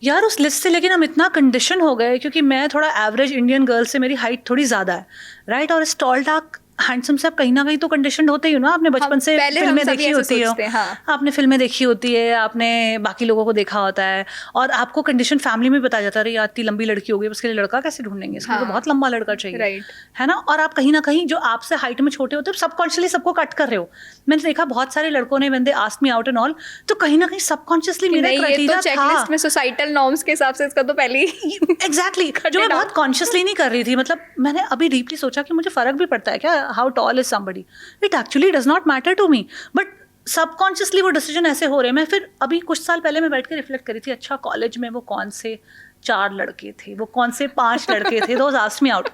S1: यार उस लिस्ट से लेकिन हम इतना कंडीशन हो गए, क्योंकि मैं थोड़ा एवरेज इंडियन गर्ल से, मेरी हाइट थोड़ी ज़्यादा है, राइट। और इस टॉल डार्क हैंडसम से आप कहीं ना कहीं तो कंडीशनड होते ही हो ना, आपने बचपन से
S2: पहले हम
S1: फिल्में
S2: सभी
S1: देखी
S2: ऐसे
S1: होती है,
S2: सोचते हैं, हाँ।
S1: आपने फिल्में देखी होती है, आपने बाकी लोगों को देखा होता है, और आपको कंडीशन फैमिली में बताया जाता है, यार इतनी लंबी लड़की हो गई, उसके लिए लड़का कैसे ढूंढेंगे, इसके लिए तो
S2: हाँ,
S1: बहुत लंबा लड़का चाहिए,
S2: राइट।
S1: है ना। और आप कहीं ना कहीं जो आपसे हाइट में छोटे होते हो सबकॉन्शियसली सबको कट कर रहे हो। मैंने देखा बहुत सारे लड़कों ने, when they asked me out and all, तो कहीं ना कहीं सबकॉन्शियसली मेरा
S2: नहीं, ये तो
S1: क्राइटेरिया
S2: चेकलिस्ट
S1: था
S2: में सोसाइटल नॉर्म्स के हिसाब से इसका तो पहले ही
S1: एग्जैक्टली जो मैं बहुत कॉन्शियसली नहीं कर रही थी। मतलब मैंने अभी डीपली सोचा कि मुझे फर्क भी पड़ता है क्या, how tall is somebody, it actually does not matter to me, but subconsciously वो डिसीजन ऐसे हो रहे हैं। मैं फिर अभी कुछ साल पहले मैं बैठ के रिफ्लेक्ट करी थी, अच्छा कॉलेज में वो कौन से 4 लड़के थे, वो कौन से 5 लड़के थे, दोज आस्क्ड मी आउट।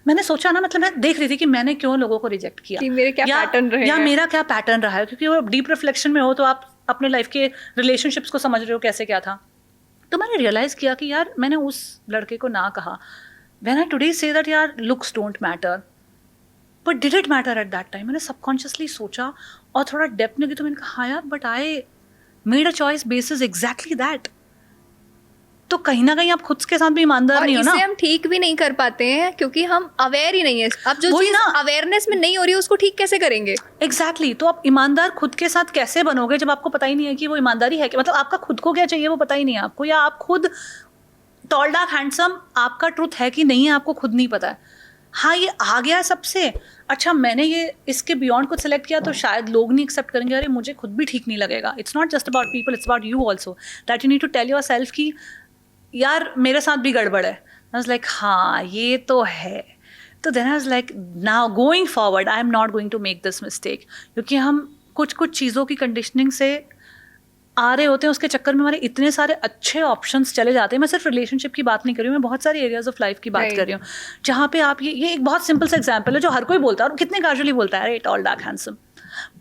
S1: मैंने सोचा ना, मतलब मैं देख रही थी कि मैंने क्यों लोगों को रिजेक्ट किया,
S2: कि मेरे क्या पैटर्न रहे
S1: या
S2: हैं।
S1: मेरा क्या पैटर्न रहा है, क्योंकि वो डीप रिफ्लेक्शन में हो तो आप अपने लाइफ के रिलेशनशिप्स को समझ रहे हो कैसे क्या था। तो मैंने रियलाइज किया कि यार मैंने उस लड़के को ना कहा। When I today say that यार looks don't matter, but did it matter at that time. मैंने सबकॉन्शियसली सोचा और थोड़ा डेप्थ में गई तो मैंने कहा हाँ यार, but I made a choice basis exactly that. तो कहीं ना कहीं आप खुद के साथ भी ईमानदार
S2: और
S1: नहीं हो ना।
S2: इसे हम ठीक भी नहीं कर पाते हैं क्योंकि हम अवेयर ही नहीं है। अब जो
S1: वही
S2: चीज
S1: ना।
S2: अवेयरनेस में नहीं हो रही है उसको ठीक कैसे करेंगे?
S1: एग्जैक्टली तो आप ईमानदार खुद के साथ कैसे बनोगे जब आपको पता ही नहीं है कि वो ईमानदारी है कि, मतलब आपका खुद को क्या चाहिए वो पता ही नहीं है आपको, या आप खुद टॉल डार्क हैंडसम आपका ट्रुथ है कि नहीं है आपको खुद नहीं पता है। हाँ ये आ गया सबसे, अच्छा मैंने ये इसके बियॉन्ड कुछ सेलेक्ट किया तो शायद लोग नहीं एक्सेप्ट करेंगे, अरे मुझे खुद भी ठीक नहीं लगेगा। It's not just about people, it's about you also, that you need to tell your self कि यार मेरे साथ भी गड़बड़ है। आई वाज लाइक हाँ ये तो है। तो then I was like now going forward I am not going to make this mistake, क्योंकि हम कुछ कुछ चीज़ों की कंडीशनिंग से आ रहे होते हैं, उसके चक्कर में हमारे इतने सारे अच्छे ऑप्शंस चले जाते हैं। मैं सिर्फ रिलेशनशिप की बात नहीं कर रही हूँ, मैं बहुत सारे एरियाज ऑफ लाइफ की बात कर रही हूँ जहाँ पे आप ये एक बहुत सिंपल सा एग्जाम्पल है जो हर कोई बोलता है और कितने कैजुअली बोलता है, अरे tall dark handsome,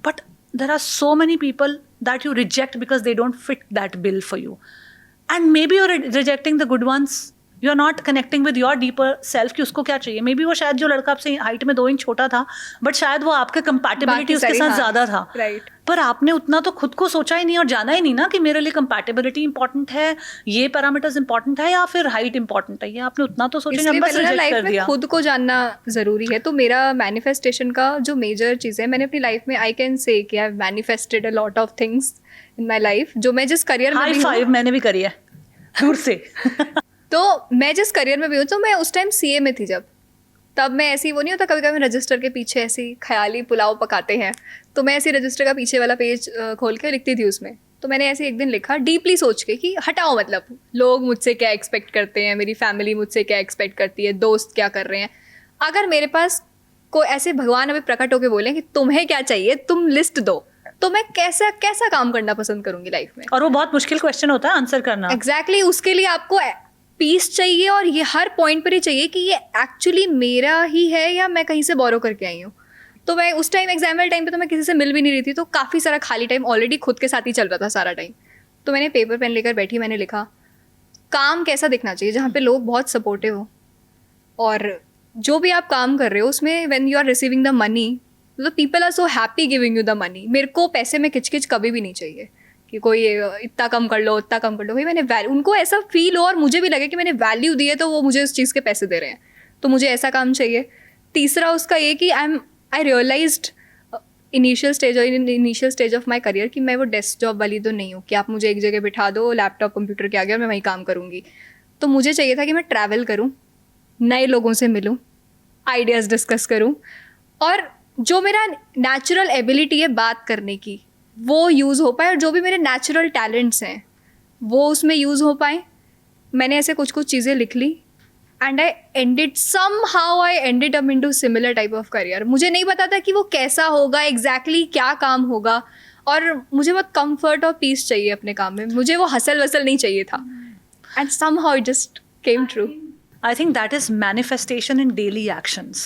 S1: but there are so many people that you reject because they don't fit that bill for you, and maybe you are rejecting the good ones, you are not connecting with your deeper self कि उसको क्या चाहिए। May be वो शायद जो लड़का आपसे height में 2 इंच छोटा था, बट शायद वो आपके कंपैटिबिलिटी उसके साथ ज़्यादा था,
S2: राइट।
S1: पर आपने उतना तो खुद को सोचा ही नहीं और जाना ही नहीं ना कि मेरे लिए कंपैटिबिलिटी इंपॉर्टेंट है, ये पैरामीटर्स इंपॉर्टेंट है या फिर हाइट इंपॉर्टेंट है, ये आपने उतना तो सोचा नहीं, बस रिजेक्ट
S2: लाइफ
S1: कर
S2: में
S1: दिया।
S2: खुद को जानना जरूरी है। तो मेरा मैनिफेस्टेशन का जो मेजर चीज़ है, मैंने अपनी लाइफ में आई कैन से कि I have manifested a lot of things in my life. जो मैं जिस करियर में
S1: हाई
S2: भी हूँ,
S1: फाइव मैंने भी करी है दूर से
S2: तो मैं जिस करियर में भी हूँ, तो मैं उस टाइम सीए में थी जब, तब मैं ऐसी वो नहीं होता कभी कभी रजिस्टर के पीछे ऐसी ख्याली पुलाव पकाते हैं, तो मैं ऐसी रजिस्टर का पीछे वाला पेज खोल के लिखती थी उसमें। तो मैंने ऐसे एक दिन लिखा डीपली सोच के कि हटाओ, मतलब लोग मुझसे क्या एक्सपेक्ट करते हैं, मेरी फैमिली मुझसे क्या एक्सपेक्ट करती है, दोस्त क्या कर रहे हैं। अगर मेरे पास कोई ऐसे भगवान अभी प्रकट होकर बोले कि तुम्हें क्या चाहिए, तुम लिस्ट दो, तो मैं कैसा कैसा काम करना पसंद करूंगी लाइफ में।
S1: और वो बहुत मुश्किल क्वेश्चन होता है आंसर करना।
S2: एग्जैक्टली उसके लिए आपको पीस चाहिए और ये हर पॉइंट पर ही चाहिए कि ये एक्चुअली मेरा ही है या मैं कहीं से बोरो करके आई हूँ। तो मैं उस टाइम एग्जाम वाले टाइम पे तो मैं किसी से मिल भी नहीं रही थी, तो काफ़ी सारा खाली टाइम ऑलरेडी खुद के साथ ही चल रहा था सारा टाइम। तो मैंने पेपर पेन लेकर बैठी, मैंने लिखा काम कैसा दिखना चाहिए जहाँ पे लोग बहुत सपोर्टिव हो, और जो भी आप काम कर रहे हो उसमें when you are receiving the money the people are so happy giving you the money. मेरे को पैसे में किचकिच कभी भी नहीं चाहिए कि कोई इतना कम कर लो उतना कम कर लो। भाई मैंने वैल्यू, उनको ऐसा फील हो और मुझे भी लगे कि मैंने वैल्यू दी है तो वो मुझे उस चीज़ के पैसे दे रहे हैं, तो मुझे ऐसा काम चाहिए। तीसरा उसका ये कि I realised initial stage of my career कि मैं वो डेस्क जॉब वाली तो नहीं हूँ कि आप मुझे एक जगह बिठा दो, लैपटॉप कंप्यूटर के आगे और मैं वहीं काम करूँगी। तो मुझे चाहिए था कि मैं ट्रैवल करूँ, नए लोगों से मिलूँ, आइडियाज़ डिस्कस करूँ, और जो मेरा नेचुरल एबिलिटी है बात करने की वो यूज़ हो पाए, और जो भी मेरे नेचुरल टैलेंट्स हैं वो उसमें यूज़ हो पाए। मैंने ऐसे कुछ कुछ चीज़ें लिख ली and I ended up into similar type of career. मुझे नहीं पता था कि वो कैसा होगा, एग्जैक्टली क्या काम होगा, और मुझे बहुत कंफर्ट और पीस चाहिए अपने काम में, मुझे वो हसल वसल नहीं चाहिए था, and somehow it just came true.
S1: I think that is manifestation in daily actions.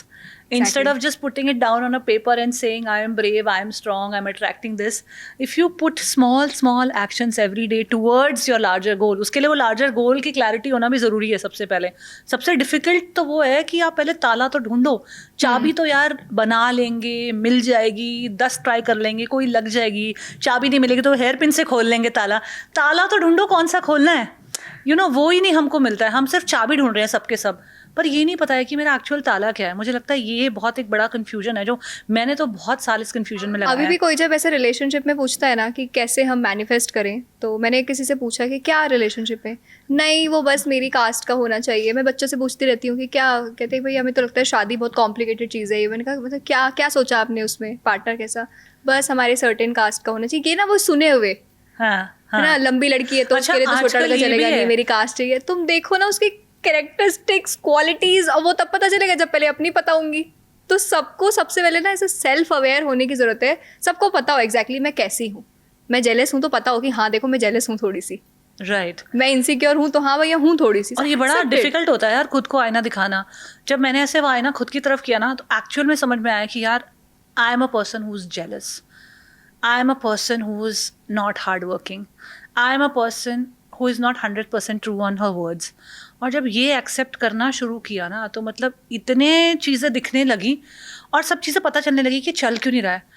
S1: Instead of just putting it down on a paper and saying, I am brave, I am strong, I'm attracting this. If you put small actions every day towards your larger goal, उसके लिए वो larger goal की clarity होना भी ज़रूरी है सबसे पहले। सबसे difficult तो वो है कि आप पहले ताला तो ढूंढो, चाबी तो यार बना लेंगे, मिल जाएगी, 10 ट्राई कर लेंगे, कोई लग जाएगी, चाबी नहीं मिलेगी तो हेयर पिन से खोल लेंगे ताला। ताला तो ढूंढो कौन सा खोलना है। वो ही नहीं हमको मिलता है. हम सिर्फ चाबी ढूंढ रहे हैं सबके सब, पर ये नहीं पता है कि मेरा एक्चुअल ताला क्या है. मुझे लगता है ये बहुत एक बड़ा कन्फ्यूजन है, जो मैंने तो बहुत साल इस कन्फ्यूजन में लगाया
S2: अभी
S1: है.
S2: भी कोई जब ऐसे रिलेशनशिप में पूछता है ना कि कैसे हम मैनिफेस्ट करें, तो मैंने किसी से पूछा कि क्या रिलेशनशिप है, नहीं वो बस मेरी कास्ट का होना चाहिए. मैं बच्चों से पूछती रहती हूँ कि क्या, कहते हैं भाई हमें तो लगता है शादी बहुत कॉम्प्लिकेटेड चीज़ है ये. मैंने कहा मतलब क्या क्या सोचा आपने उसमें, पार्टनर कैसा, बस हमारे सर्टेन कास्ट का होना चाहिए. ये ना वो सुने हुए
S1: हाँ
S2: है ना,
S1: हाँ.
S2: लंबी लड़की है तो
S1: अच्छा,
S2: उसके लिए तो छोटा
S1: आजकल
S2: लड़का
S1: ये भी
S2: चलेगा नहीं,
S1: है.
S2: मेरी कास्ट चाहिए. तुम देखो ना उसकी कैरेक्टरिस्टिक्स, क्वालिटीज, और वो तब पता चलेगा जब पहले अपनी पता होंगी. तो सबको सबसे पहले ना ऐसे सेल्फ अवेयर होने की जरूरत है. सबको पता हो एग्जैक्टली मैं कैसी हूँ. मैं जेलस हूँ तो पता हो कि हाँ देखो मैं जेलस हूँ थोड़ी सी.
S1: राइट.
S2: मैं इनसिक्योर हूँ तो हाँ भैया हूँ थोड़ी सी.
S1: और ये बड़ा
S2: Accept it.
S1: डिफिकल्ट होता है यार खुद को आईना दिखाना. जब मैंने ऐसे वो आईना खुद की तरफ किया ना, तो एक्चुअल में समझ में आया कि यार I am a person who is jealous, I am a person who is not hard working, I am a person who is not 100% true on her words. और जब ये एक्सेप्ट करना शुरू किया ना, तो मतलब इतने चीज़ें दिखने लगी और सब चीज़ें पता चलने लगी कि चल क्यों नहीं रहा है.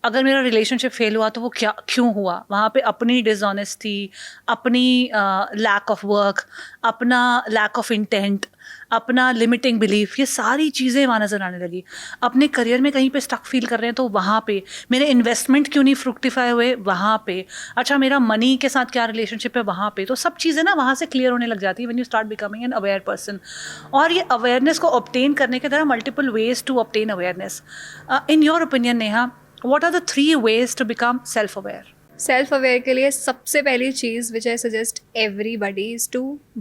S1: अगर मेरा रिलेशनशिप फेल हुआ तो वो क्या क्यों हुआ, वहाँ पे अपनी डिसऑनेस्टी, अपनी लैक ऑफ वर्क, अपना लैक ऑफ इंटेंट, अपना लिमिटिंग बिलीफ, ये सारी चीज़ें वहाँ नज़र आने लगी. अपने करियर में कहीं पे स्टक फील कर रहे हैं तो वहाँ पे, मेरे इन्वेस्टमेंट क्यों नहीं फ्रुक्टिफाई हुए वहाँ पे, अच्छा मेरा मनी के साथ क्या रिलेशनशिप है वहाँ पे. तो सब चीज़ें ना वहाँ से क्लियर होने लग जाती है when you start becoming an aware person. और ये अवेयरनेस को ऑब्टेन करने के, there are multiple ways to obtain awareness. In your opinion Neha, what are the 3 ways to become self-aware?
S2: Self aware के लिए सबसे पहली चीज़ which I suggest everybody is to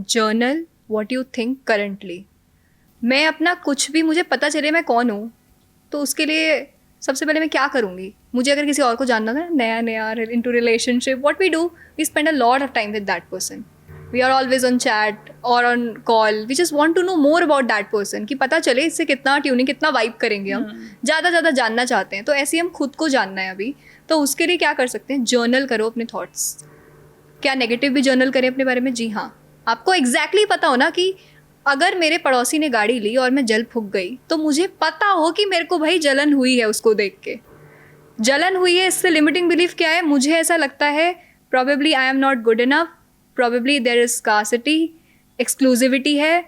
S2: journal what you think currently. मैं अपना कुछ भी, मुझे पता चले मैं कौन हूँ, तो उसके लिए सबसे पहले मैं क्या करूँगी. मुझे अगर किसी और को जानना था, नया नया into relationship, what we do, we spend a lot of time with that person. We are always on chat और on call. We just want to know more about that person, कि पता चले इससे कितना ट्यूनिंग, कितना vibe करेंगे हम. ज़्यादा जानना चाहते हैं, तो ऐसे ही हम खुद को जानना है अभी. तो उसके लिए क्या कर सकते हैं, जर्नल करो अपने थॉट्स. क्या नेगेटिव भी जर्नल करें अपने बारे में? जी हाँ. आपको एग्जैक्टली पता हो ना कि अगर मेरे पड़ोसी ने गाड़ी ली और मैं जल फूक गई, तो मुझे पता हो कि मेरे को भाई जलन हुई है, उसको देख के जलन हुई है. इससे लिमिटिंग बिलीफ क्या है, मुझे ऐसा लगता है probably I am not good enough, probably there is scarcity, exclusivity है,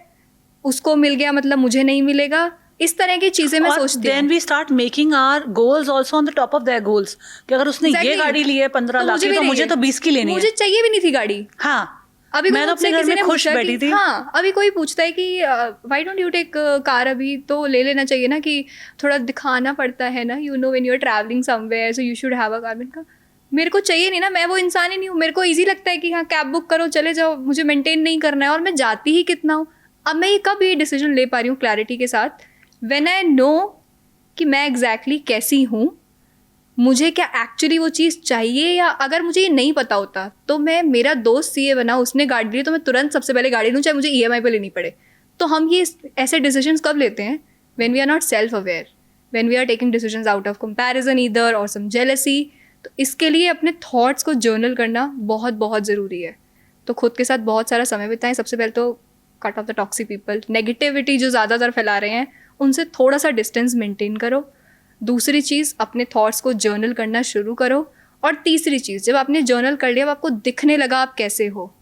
S2: उसको मिल गया मतलब मुझे नहीं मिलेगा. इस तरह की चीजें मैं सोचती हूँ.
S1: Then we start making our goals also on the top of their goals, कि अगर उसने ये गाड़ी ली है 15 लाख की, तो मुझे तो 20 की लेनी है.
S2: मुझे चाहिए भी नहीं थी गाड़ी.
S1: हाँ,
S2: अभी
S1: मैं तो अपने घर में खुश बैठी थी.
S2: हाँ, अभी कोई पूछता है कि why don't you take car, अभी तो ले लेना चाहिए ना, कि थोड़ा दिखाना पड़ता है ना, you know when you are travelling somewhere so you should have a car. मैंने कहा मेरे को चाहिए नहीं ना, मैं वो इंसान ही नहीं हूँ. मेरे को ईजी लगता है कि हाँ कैब बुक करो चले जाओ, मुझे मेंटेन नहीं करना है, और मैं जाती ही कितना हूँ. अब मैं ये कब ये डिसीजन ले पा रही हूँ क्लैरिटी के साथ, व्हेन आई नो कि मैं एग्जैक्टली कैसी हूँ, मुझे क्या एक्चुअली वो चीज़ चाहिए. या अगर मुझे ये नहीं पता होता तो मैं, मेरा दोस्त सीए बना, उसने गाड़ी ली तो मैं तुरंत सबसे पहले गाड़ी लूँ, चाहे मुझे ईएमआई पे लेनी पड़े. तो हम ये ऐसे डिसीजंस कब लेते हैं, when we are not self aware, when we are taking decisions out of comparison either और सम जेलसी. तो इसके लिए अपने थॉट्स को जर्नल करना बहुत बहुत ज़रूरी है. तो खुद के साथ बहुत सारा समय बिताएं. सबसे पहले तो cut off the toxic people, negativity जो ज़्यादातर फैला रहे हैं उनसे थोड़ा सा डिस्टेंस मेंटेन करो. दूसरी चीज़, अपने थॉट्स को जर्नल करना शुरू करो. और तीसरी चीज़, जब आपने जर्नल कर लिया, अब आपको दिखने लगा आप कैसे हो,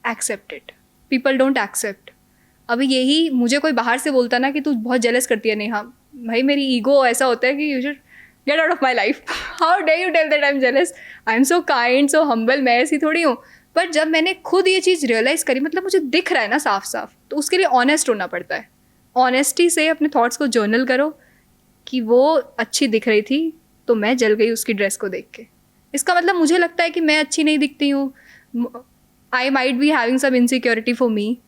S2: accept it. People don't accept. अभी यही मुझे कोई बाहर से बोलता ना कि तू बहुत जेलस करती है नेहा, भाई मेरी ईगो ऐसा होता है कि you should get out of my life. How do you tell that I am jealous, I am so kind, so humble. मैं ऐसी थोड़ी हूँ. पर जब मैंने खुद ये चीज़ रियलाइज़ करी, मतलब मुझे दिख रहा है ना साफ साफ, तो उसके लिए ऑनेस्ट होना पड़ता है. ऑनेस्टी से अपने थॉट्स को जर्नल करो कि वो अच्छी दिख रही थी तो मैं जल गई उसकी ड्रेस को देख के. इसका मतलब मुझे लगता है कि मैं अच्छी नहीं दिखती हूँ, I might be having some insecurity for me.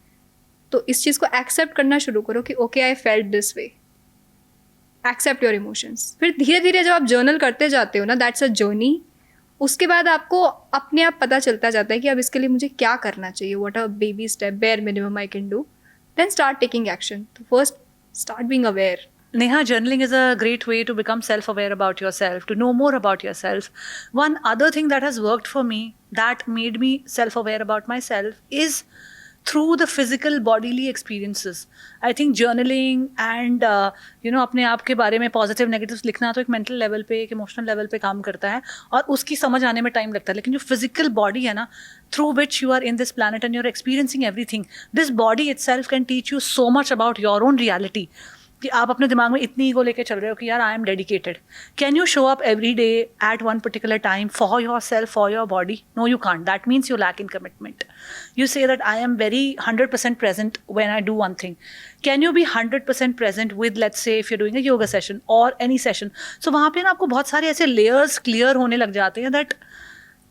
S2: तो इस चीज़ को एक्सेप्ट करना शुरू करो कि okay I felt this way. Accept your emotions. फिर धीरे धीरे जब आप जर्नल करते जाते हो ना, दैट्स अ जर्नी. उसके बाद आपको अपने आप पता चलता जाता है कि अब इसके लिए मुझे क्या करना चाहिए, what a baby step, bare minimum I can do. Then start taking action. तो first start being aware.
S1: Neha, journaling is a great way to become self-aware about yourself, to know more about yourself. One other thing that has worked for me, that made me self-aware about myself, is through the physical bodily experiences. I think journaling and अपने आप के बारे में positive negatives लिखना तो एक mental level पे, एक इमोशनल लेवल पे काम करता है और उसकी समझ आने में टाइम लगता है. लेकिन जो फिजिकल बॉडी है ना, through which you are in this planet and you're experiencing everything, this body itself can teach you so much about your own reality. कि आप अपने दिमाग में इतनी ईगो लेके चल रहे हो कि यार I am dedicated. Can you show up every day at one particular time for your self, for your body? No, you can't. That means you lack in commitment. You say that I am very 100% present when I do one thing. Can you be 100% present with, let's say, if you're doing a yoga session or any session? So वहाँ पे ना आपको बहुत सारे ऐसे layers clear होने लग जाते हैं that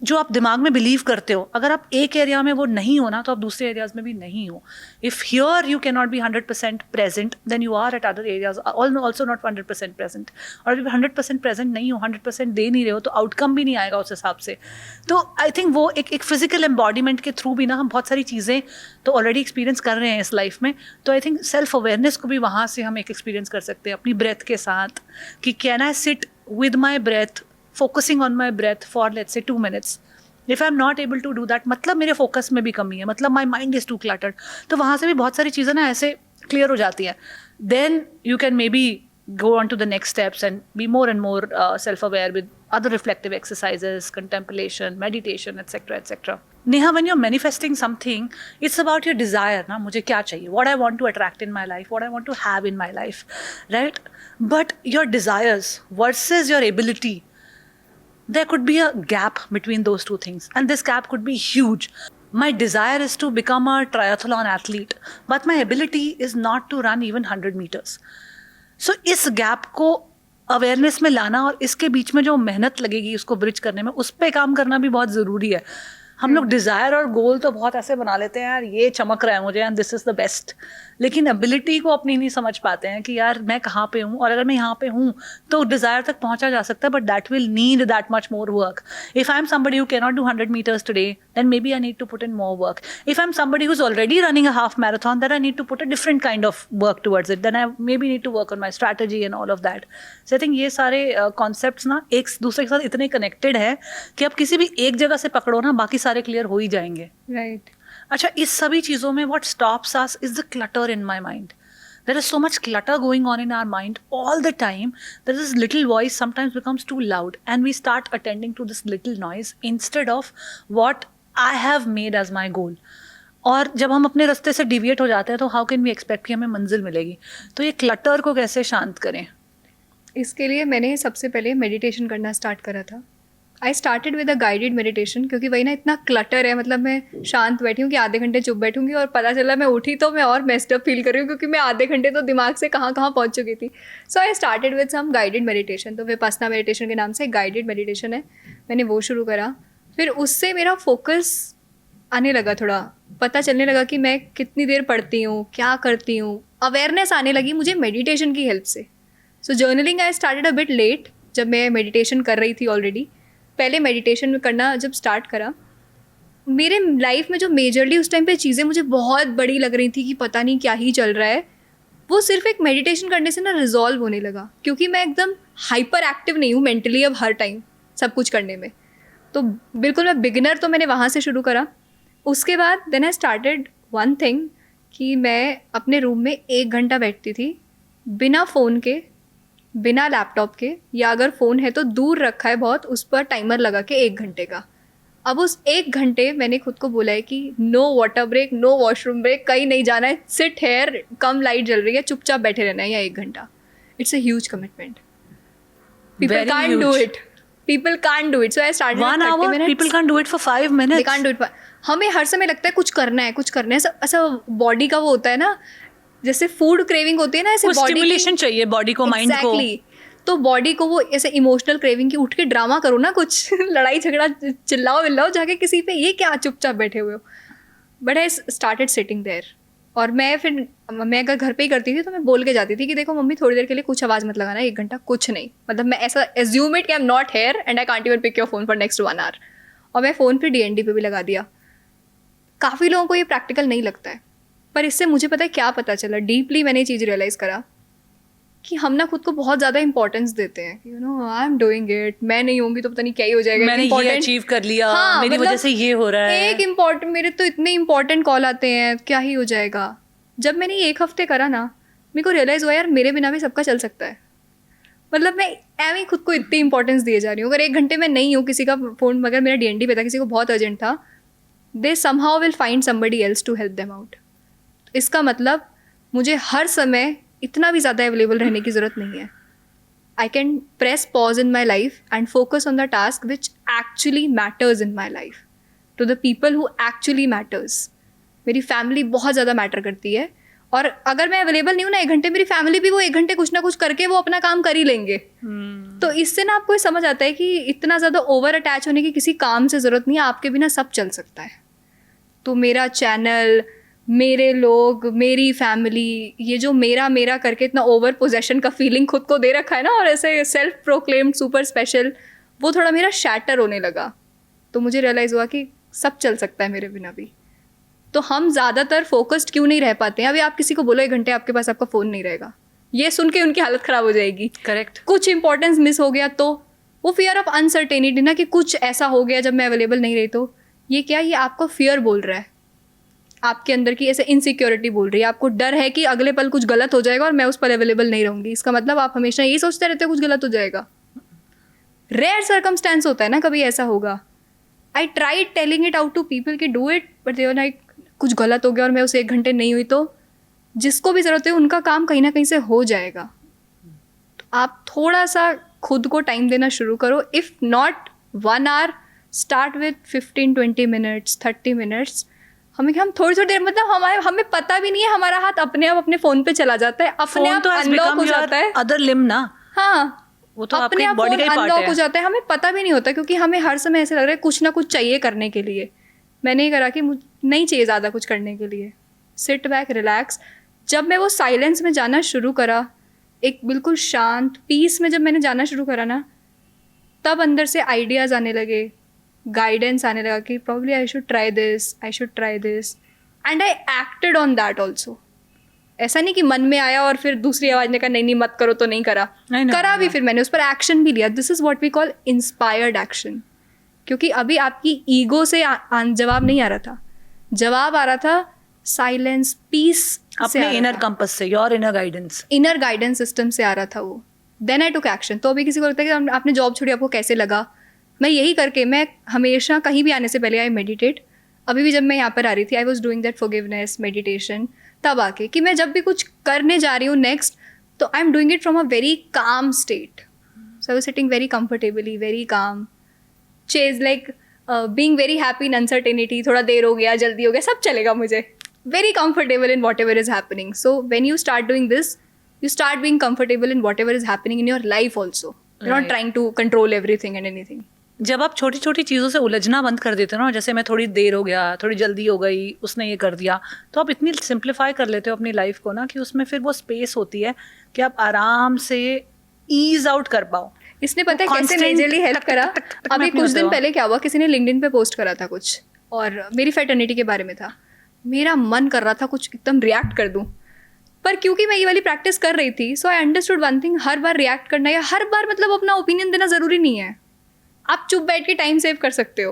S1: जो आप दिमाग में बिलीव करते हो, अगर आप एक एरिया में वो नहीं हो ना, तो आप दूसरे एरियाज में भी नहीं हो. If here you can not be 100% present, then you are at other areas also not 100% present. और अगर 100% प्रेजेंट नहीं हो, 100% दे नहीं रहे हो, तो आउटकम भी नहीं आएगा उस हिसाब से. तो आई थिंक वो एक फिजिकल एम्बॉडीमेंट के थ्रू भी ना हम बहुत सारी चीज़ें तो ऑलरेडी एक्सपीरियंस कर रहे हैं इस लाइफ में. तो आई थिंक सेल्फ अवेयरनेस को भी वहाँ से हम एक एक्सपीरियंस कर सकते हैं अपनी ब्रेथ के साथ, कि can I sit with my breath, focusing on my breath for let's say 2 minutes. If I am not able to do that, मतलब मेरे फोकस में भी कमी है, मतलब my mind is too cluttered. तो वहाँ से भी बहुत सारी चीज़ें ना ऐसे क्लियर हो जाती हैं. Then you can maybe go on to the next steps and be more and more self-aware with other reflective exercises, contemplation, meditation, etc., etc. Neha, when you're manifesting something, it's about your desire. Na, mujhe kya chahiye? What I want to attract in my life, what I want to have in my life, right? But your desires versus your ability, there could be a gap between those two things, and this gap could be huge. My desire is to become a triathlon athlete, but my ability is not to run even 100 meters. सो इस gap को awareness में लाना और इसके बीच में जो मेहनत लगेगी उसको ब्रिज करने में, उस पर काम करना भी बहुत ज़रूरी है. हम लोग डिज़ायर और गोल तो बहुत ऐसे बना लेते हैं, यार ये चमक रहा है मुझे and this is the best, लेकिन एबिलिटी को अपनी नहीं समझ पाते हैं कि यार मैं कहाँ पे हूँ, और अगर मैं यहाँ पे हूँ तो डिज़ायर तक पहुँचा जा सकता है, but that will need that much more work. If I am somebody who can not do 100 meters today, then maybe I need to put in more work. If I'm somebody who's already running a half marathon, then I need to put a different kind of work towards it. Then I maybe need to work on my strategy and all of that. So I think ये सारे concepts ना एक दूसरे के साथ इतने connected है कि आप किसी भी एक जगह से पकड़ो ना, बाकी सारे clear हो ही जाएंगे.
S2: Right.
S1: अच्छा, इस सभी चीज़ों में what stops us is the clutter in my mind. There is so much clutter going on in our mind all the time that this little voice sometimes becomes too loud and we start attending to this little noise instead of what I have made as my goal. और जब हम अपने रास्ते से deviate हो जाते हैं तो हाउ कैन वी एक्सपेक्ट कि हमें मंजिल मिलेगी. तो ये क्लटर को कैसे शांत करें?
S2: इसके लिए मैंने सबसे पहले मेडिटेशन करना स्टार्ट करा था. आई started with a guided meditation, क्योंकि वही ना इतना क्लटर है, मतलब मैं शांत बैठी हूँ कि आधे घंटे चुप बैठूंगी और पता चला मैं उठी तो मैं और मेस्ड अप फील कर रही हूँ, क्योंकि मैं आधे घंटे तो दिमाग से कहाँ कहाँ पहुँच चुकी थी. So I started with some guided meditation. तो विपस्सना मेडिटेशन के नाम से गाइडेड मेडिटेशन है, मैंने वो शुरू करा. फिर उससे मेरा फोकस आने लगा, थोड़ा पता चलने लगा कि मैं कितनी देर पढ़ती हूँ, क्या करती हूँ, अवेयरनेस आने लगी मुझे मेडिटेशन की हेल्प से. So journaling I started a bit late, जब मैं मेडिटेशन कर रही थी ऑलरेडी. पहले मेडिटेशन करना जब स्टार्ट करा, मेरे लाइफ में जो मेजरली उस टाइम पे चीज़ें मुझे बहुत बड़ी लग रही थी कि पता नहीं क्या ही चल रहा है, वो सिर्फ एक मेडिटेशन करने से ना रिजॉल्व होने लगा. क्योंकि मैं एकदम हाइपर एक्टिव नहीं हूँ मेंटली अब हर टाइम सब कुछ करने में. तो बिल्कुल मैं बिगिनर, तो मैंने वहाँ से शुरू करा. उसके बाद then I started one thing कि मैं अपने रूम में 1 घंटा बैठती थी बिना फ़ोन के, बिना लैपटॉप के, या अगर फ़ोन है तो दूर रखा है बहुत, उस पर टाइमर लगा के 1 घंटे का. अब उस 1 घंटे मैंने खुद को बोला है कि no water break, no washroom break, कहीं नहीं जाना है, सिट हेयर, कम लाइट जल रही है, चुपचाप बैठे रहना है या 1 घंटा. It's a huge commitment. People can't do it. People can't do it. So I started
S1: 1 hour. People can't do it for 5 minutes.
S2: They can't do it. हमें हर समय लगता है कुछ करना है, कुछ करना है. ऐसा बॉडी का वो होता है ना, जैसे फूड क्रेविंग होती है ना, ऐसे बॉडी
S1: स्टिमुलेशन चाहिए बॉडी को, माइंड को.
S2: तो बॉडी को वो ऐसे इमोशनल क्रेविंग की, उठ के ड्रामा करो ना, कुछ लड़ाई झगड़ा चिल्लाओ विल्लाओ जाके किसी पे, ये क्या चुपचाप बैठे हुए हो. But I started sitting there. और मैं अगर घर पे ही करती थी तो मैं बोल के जाती थी कि देखो मम्मी, थोड़ी देर के लिए कुछ आवाज़ मत लगाना, 1 घंटा कुछ नहीं. मतलब मैं ऐसा एज्यूम इट कि I am not here and I can't even pick your phone for next 1 hour. और मैं फ़ोन पे DND पे भी लगा दिया. काफ़ी लोगों को ये प्रैक्टिकल नहीं लगता है, पर इससे मुझे पता है क्या पता चला. डीपली मैंने ये चीज़ रियलाइज़ करा कि हम ना खुद को बहुत ज़्यादा इंपॉर्टेंस देते हैं कि आई एम डूइंग इट, मैं नहीं होंगी तो पता नहीं क्या ही हो जाएगा।
S1: मैंने ये अचीव कर लिया,
S2: हाँ,
S1: मेरी
S2: मतलब
S1: वजह से ये हो रहा है।
S2: एक इम्पॉर्टेंट, मेरे तो इतने इंपॉर्टेंट कॉल आते हैं, क्या ही हो जाएगा। जब मैंने ये 1 हफ्ते करा ना, मेरे को रियलाइज़ हुआ यार मेरे बिना भी सबका चल सकता है। मतलब मैं एवं ही खुद को इतनी इंपॉर्टेंस दिए जा रही हूँ। अगर 1 घंटे में नहीं हूँ, किसी का फ़ोन, अगर मेरा DND पे था, किसी को बहुत अर्जेंट था, they somehow will find somebody else to help them out. इसका मतलब मुझे हर समय इतना भी ज़्यादा अवेलेबल रहने की ज़रूरत नहीं है। I can press pause in my life and focus on the task which actually matters in my life, to the people who actually matters. मेरी फैमिली बहुत ज़्यादा मैटर करती है, और अगर मैं अवेलेबल नहीं हूँ ना 1 घंटे, मेरी फैमिली भी वो 1 घंटे कुछ ना कुछ करके वो अपना काम कर ही लेंगे। तो इससे ना आपको ये समझ आता है कि इतना ज़्यादा ओवर अटैच होने की किसी काम से ज़रूरत नहीं है, आपके बिना सब चल सकता है। तो मेरा चैनल, मेरे लोग, मेरी फैमिली, ये जो मेरा मेरा करके इतना ओवर पोजेशन का फीलिंग खुद को दे रखा है ना, और ऐसे सेल्फ प्रोक्लेम्ड सुपर स्पेशल, वो थोड़ा मेरा शैटर होने लगा। तो मुझे रियलाइज़ हुआ कि सब चल सकता है मेरे बिना भी। तो हम ज़्यादातर फोकस्ड क्यों नहीं रह पाते हैं? अभी आप किसी को बोलो 1 घंटे आपके पास आपका फ़ोन नहीं रहेगा, ये सुन के उनकी हालत ख़राब हो जाएगी।
S1: करेक्ट।
S2: कुछ इंपॉर्टेंस मिस हो गया तो वो फियर ऑफ अनसर्टेनिटी ना, कि कुछ ऐसा हो गया जब मैं अवेलेबल नहीं रही, तो ये क्या, ये आपको फियर बोल रहा है, आपके अंदर की ऐसे इनसिक्योरिटी बोल रही है। आपको डर है कि अगले पल कुछ गलत हो जाएगा और मैं उस पर अवेलेबल नहीं रहूँगी। इसका मतलब आप हमेशा यही सोचते रहते हो कुछ गलत हो जाएगा। रेयर सर्कमस्टेंस होता है ना कभी ऐसा होगा। I tried telling it out to people कि do it, but they were like कुछ गलत हो गया और मैं उसे 1 घंटे नहीं हुई, तो जिसको भी ज़रूरत है उनका काम कहीं ना कहीं से हो जाएगा। तो आप थोड़ा सा खुद को टाइम देना शुरू करो। If not 1 hour, start with 15-20 minutes, 30 minutes. हम थोड़ी थोड़ी देर, मतलब हमें पता भी नहीं है, हमारा हाथ अपने आप अपने फ़ोन पे चला जाता है, अपने आप अनलॉक हो जाता है।
S1: अदर लिम ना,
S2: हाँ,
S1: वो तो
S2: अपने आप
S1: बॉडी का ही पार्ट
S2: अनलॉक
S1: है।
S2: हो जाता है, हमें पता भी नहीं होता, क्योंकि हमें हर समय ऐसे लग रहा है कुछ ना कुछ चाहिए करने के लिए। मैंने ये करा कि नहीं चाहिए ज़्यादा कुछ करने के लिए, सिट बैक, रिलैक्स। जब मैं वो साइलेंस में जाना शुरू करा, एक बिल्कुल शांत पीस में जब मैंने जाना शुरू करा ना, तब अंदर से आइडियाज़ आने लगे, गाइडेंस आने लगा कि probably I should try this, I should try this, and I acted on that also. ऐसा नहीं कि मन में आया और फिर दूसरी आवाज़ ने कहा नहीं नहीं मत करो, तो नहीं करा, करा भी, फिर मैंने उस पर एक्शन भी लिया। This is what we call inspired action. क्योंकि अभी आपकी ईगो से जवाब नहीं आ रहा था, जवाब आ रहा था साइलेंस, पीस से,
S1: अपने इनर कंपस से, your inner guidance,
S2: inner guidance system से आ रहा था वो। Then I took action. तो अभी किसी को लगता है कि आपने जॉब छोड़ी, आपको कैसे लगा? मैं यही करके, मैं हमेशा कहीं भी आने से पहले आई मेडिटेट। अभी भी जब मैं यहाँ पर आ रही थी, I was doing that forgiveness meditation. तब आके कि मैं जब भी कुछ करने जा रही हूँ नेक्स्ट, तो आई am doing it from a very calm state. So I was sitting very comfortably, very calm, chase like being very happy in uncertainty. थोड़ा देर हो गया, जल्दी हो गया, सब चलेगा मुझे, very comfortable in what ever is happening. So when you start doing this, you start being comfortable in whatever is happening in your life also. You're not trying to control everything and anything.
S1: जब आप छोटी छोटी चीज़ों से उलझना बंद कर देते हो ना, जैसे मैं थोड़ी देर हो गया, थोड़ी जल्दी हो गई, उसने ये कर दिया, तो आप इतनी सिंप्लीफाई कर लेते हो अपनी लाइफ को ना, कि उसमें फिर वो स्पेस होती है कि आप आराम से ईज आउट कर पाओ।
S2: इसने पता है कैसे मेजरली हेल्प करा? अभी कुछ दिन पहले क्या हुआ, किसी ने लिंक्डइन पे पोस्ट करा था कुछ, और मेरी फैटर्निटी के बारे में था। मेरा मन कर रहा था कुछ एकदम रिएक्ट कर दूं, पर क्योंकि मैं ये वाली प्रैक्टिस कर रही थी, so I understood one thing, हर बार रिएक्ट करना या हर बार मतलब अपना ओपिनियन देना ज़रूरी नहीं है। आप चुप बैठ के टाइम सेव कर सकते हो।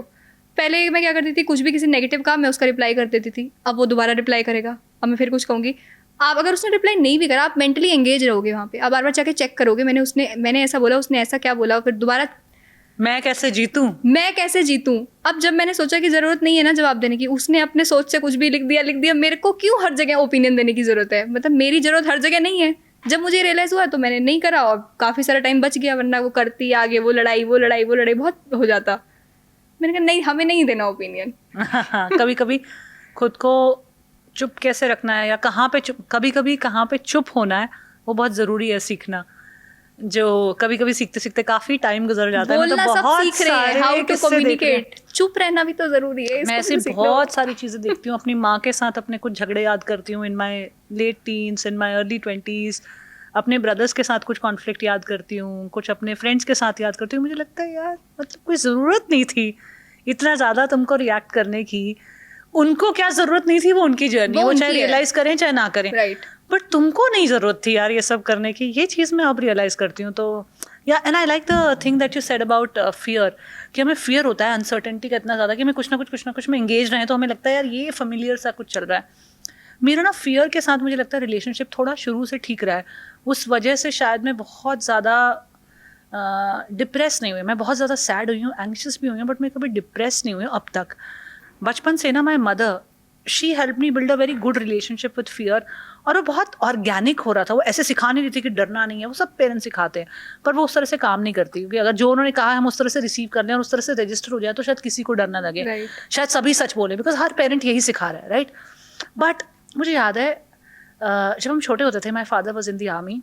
S2: पहले मैं क्या करती थी, कुछ भी किसी नेगेटिव कहा मैं उसका रिप्लाई कर देती थी, अब वो दोबारा रिप्लाई करेगा, अब मैं फिर कुछ कहूँगी। आप अगर उसने रिप्लाई नहीं भी करा, आप मेंटली एंगेज रहोगे वहाँ पे, आप बार बार जाके चेक करोगे, मैंने ऐसा बोला, उसने ऐसा क्या बोला, फिर दोबारा
S1: मैं कैसे जीतूं।
S2: अब जब मैंने सोचा कि ज़रूरत नहीं है ना जवाब देने की, उसने अपने सोच से कुछ भी लिख दिया, मेरे को क्यों हर जगह ओपिनियन देने की ज़रूरत है? मतलब मेरी ज़रूरत हर जगह नहीं है। जब मुझे रियलाइज़ हुआ तो मैंने नहीं करा, और काफ़ी सारा टाइम बच गया, वरना वो करती आगे, वो लड़ाई बहुत हो जाता। मैंने कहा नहीं, हमें नहीं देना ओपिनियन।
S1: कभी कभी खुद को चुप कैसे रखना है, या कहाँ पे चुप, कभी कभी कहाँ पे चुप होना है, वो बहुत ज़रूरी है सीखना। जो कभी कभी सीखते सीखते काफ़ी टाइम गुजर जाता है।
S2: बोलना सब सीख रहे हैं, हाउ टू कम्युनिकेट, चुप रहना भी तो ज़रूरी है।
S1: मैं ऐसी बहुत सारी चीज़ें देखती हूँ, अपनी माँ के साथ अपने कुछ झगड़े याद करती हूँ in my late teens, in my early 20s, अपने ब्रदर्स के साथ कुछ कॉन्फ्लिक्ट याद करती हूँ, कुछ अपने फ्रेंड्स के साथ याद करती हूँ। मुझे लगता है यार, मतलब कोई ज़रूरत नहीं थी इतना ज़्यादा तुमको रिएक्ट करने की, उनको क्या जरूरत नहीं थी, वो उनकी जर्नी,
S2: वो
S1: वो चाहे
S2: उनकी है।
S1: रियलाइज करें चाहे ना करें,
S2: राइट।
S1: बट तुमको नहीं जरूरत थी यार ये सब करने की। ये चीज़ मैं अब रियलाइज करती हूँ। तो या and I like the thing that you said about fear, कि हमें फियर होता है अनसर्टेनिटी का इतना ज़्यादा कि हमें कुछ ना कुछ में एंगेज रहें तो हमें लगता है यार ये फेमिलियर सा कुछ चल रहा है। मेरा ना फियर के साथ मुझे लगता है रिलेशनशिप थोड़ा शुरू से ठीक रहा है, उस वजह से शायद मैं बहुत ज़्यादा डिप्रेस नहीं हुई। मैं बहुत ज़्यादा सैड हुई हूँ, एंग्शियस भी हुई हूँ, बट मैं कभी डिप्रेस नहीं हुई हूँ अब तक। बचपन से ना my mother, she help me build a very good relationship with fear, और वो बहुत ऑर्गेनिक हो रहा था। वो ऐसे सिखा नहीं रही थी कि डरना नहीं है, वो सब पेरेंट्स सिखाते हैं, पर वो उस तरह से काम नहीं करती, क्योंकि अगर जो उन्होंने कहा हम उस तरह से रिसीव कर लें और उस तरह से रजिस्टर हो जाए तो शायद किसी को डर ना लगे।
S2: Right.
S1: शायद सभी सच बोले, बिकॉज हर पेरेंट यही सिखा रहा है, राइट। बट मुझे याद है जब हम छोटे होते थे, my father was in the army,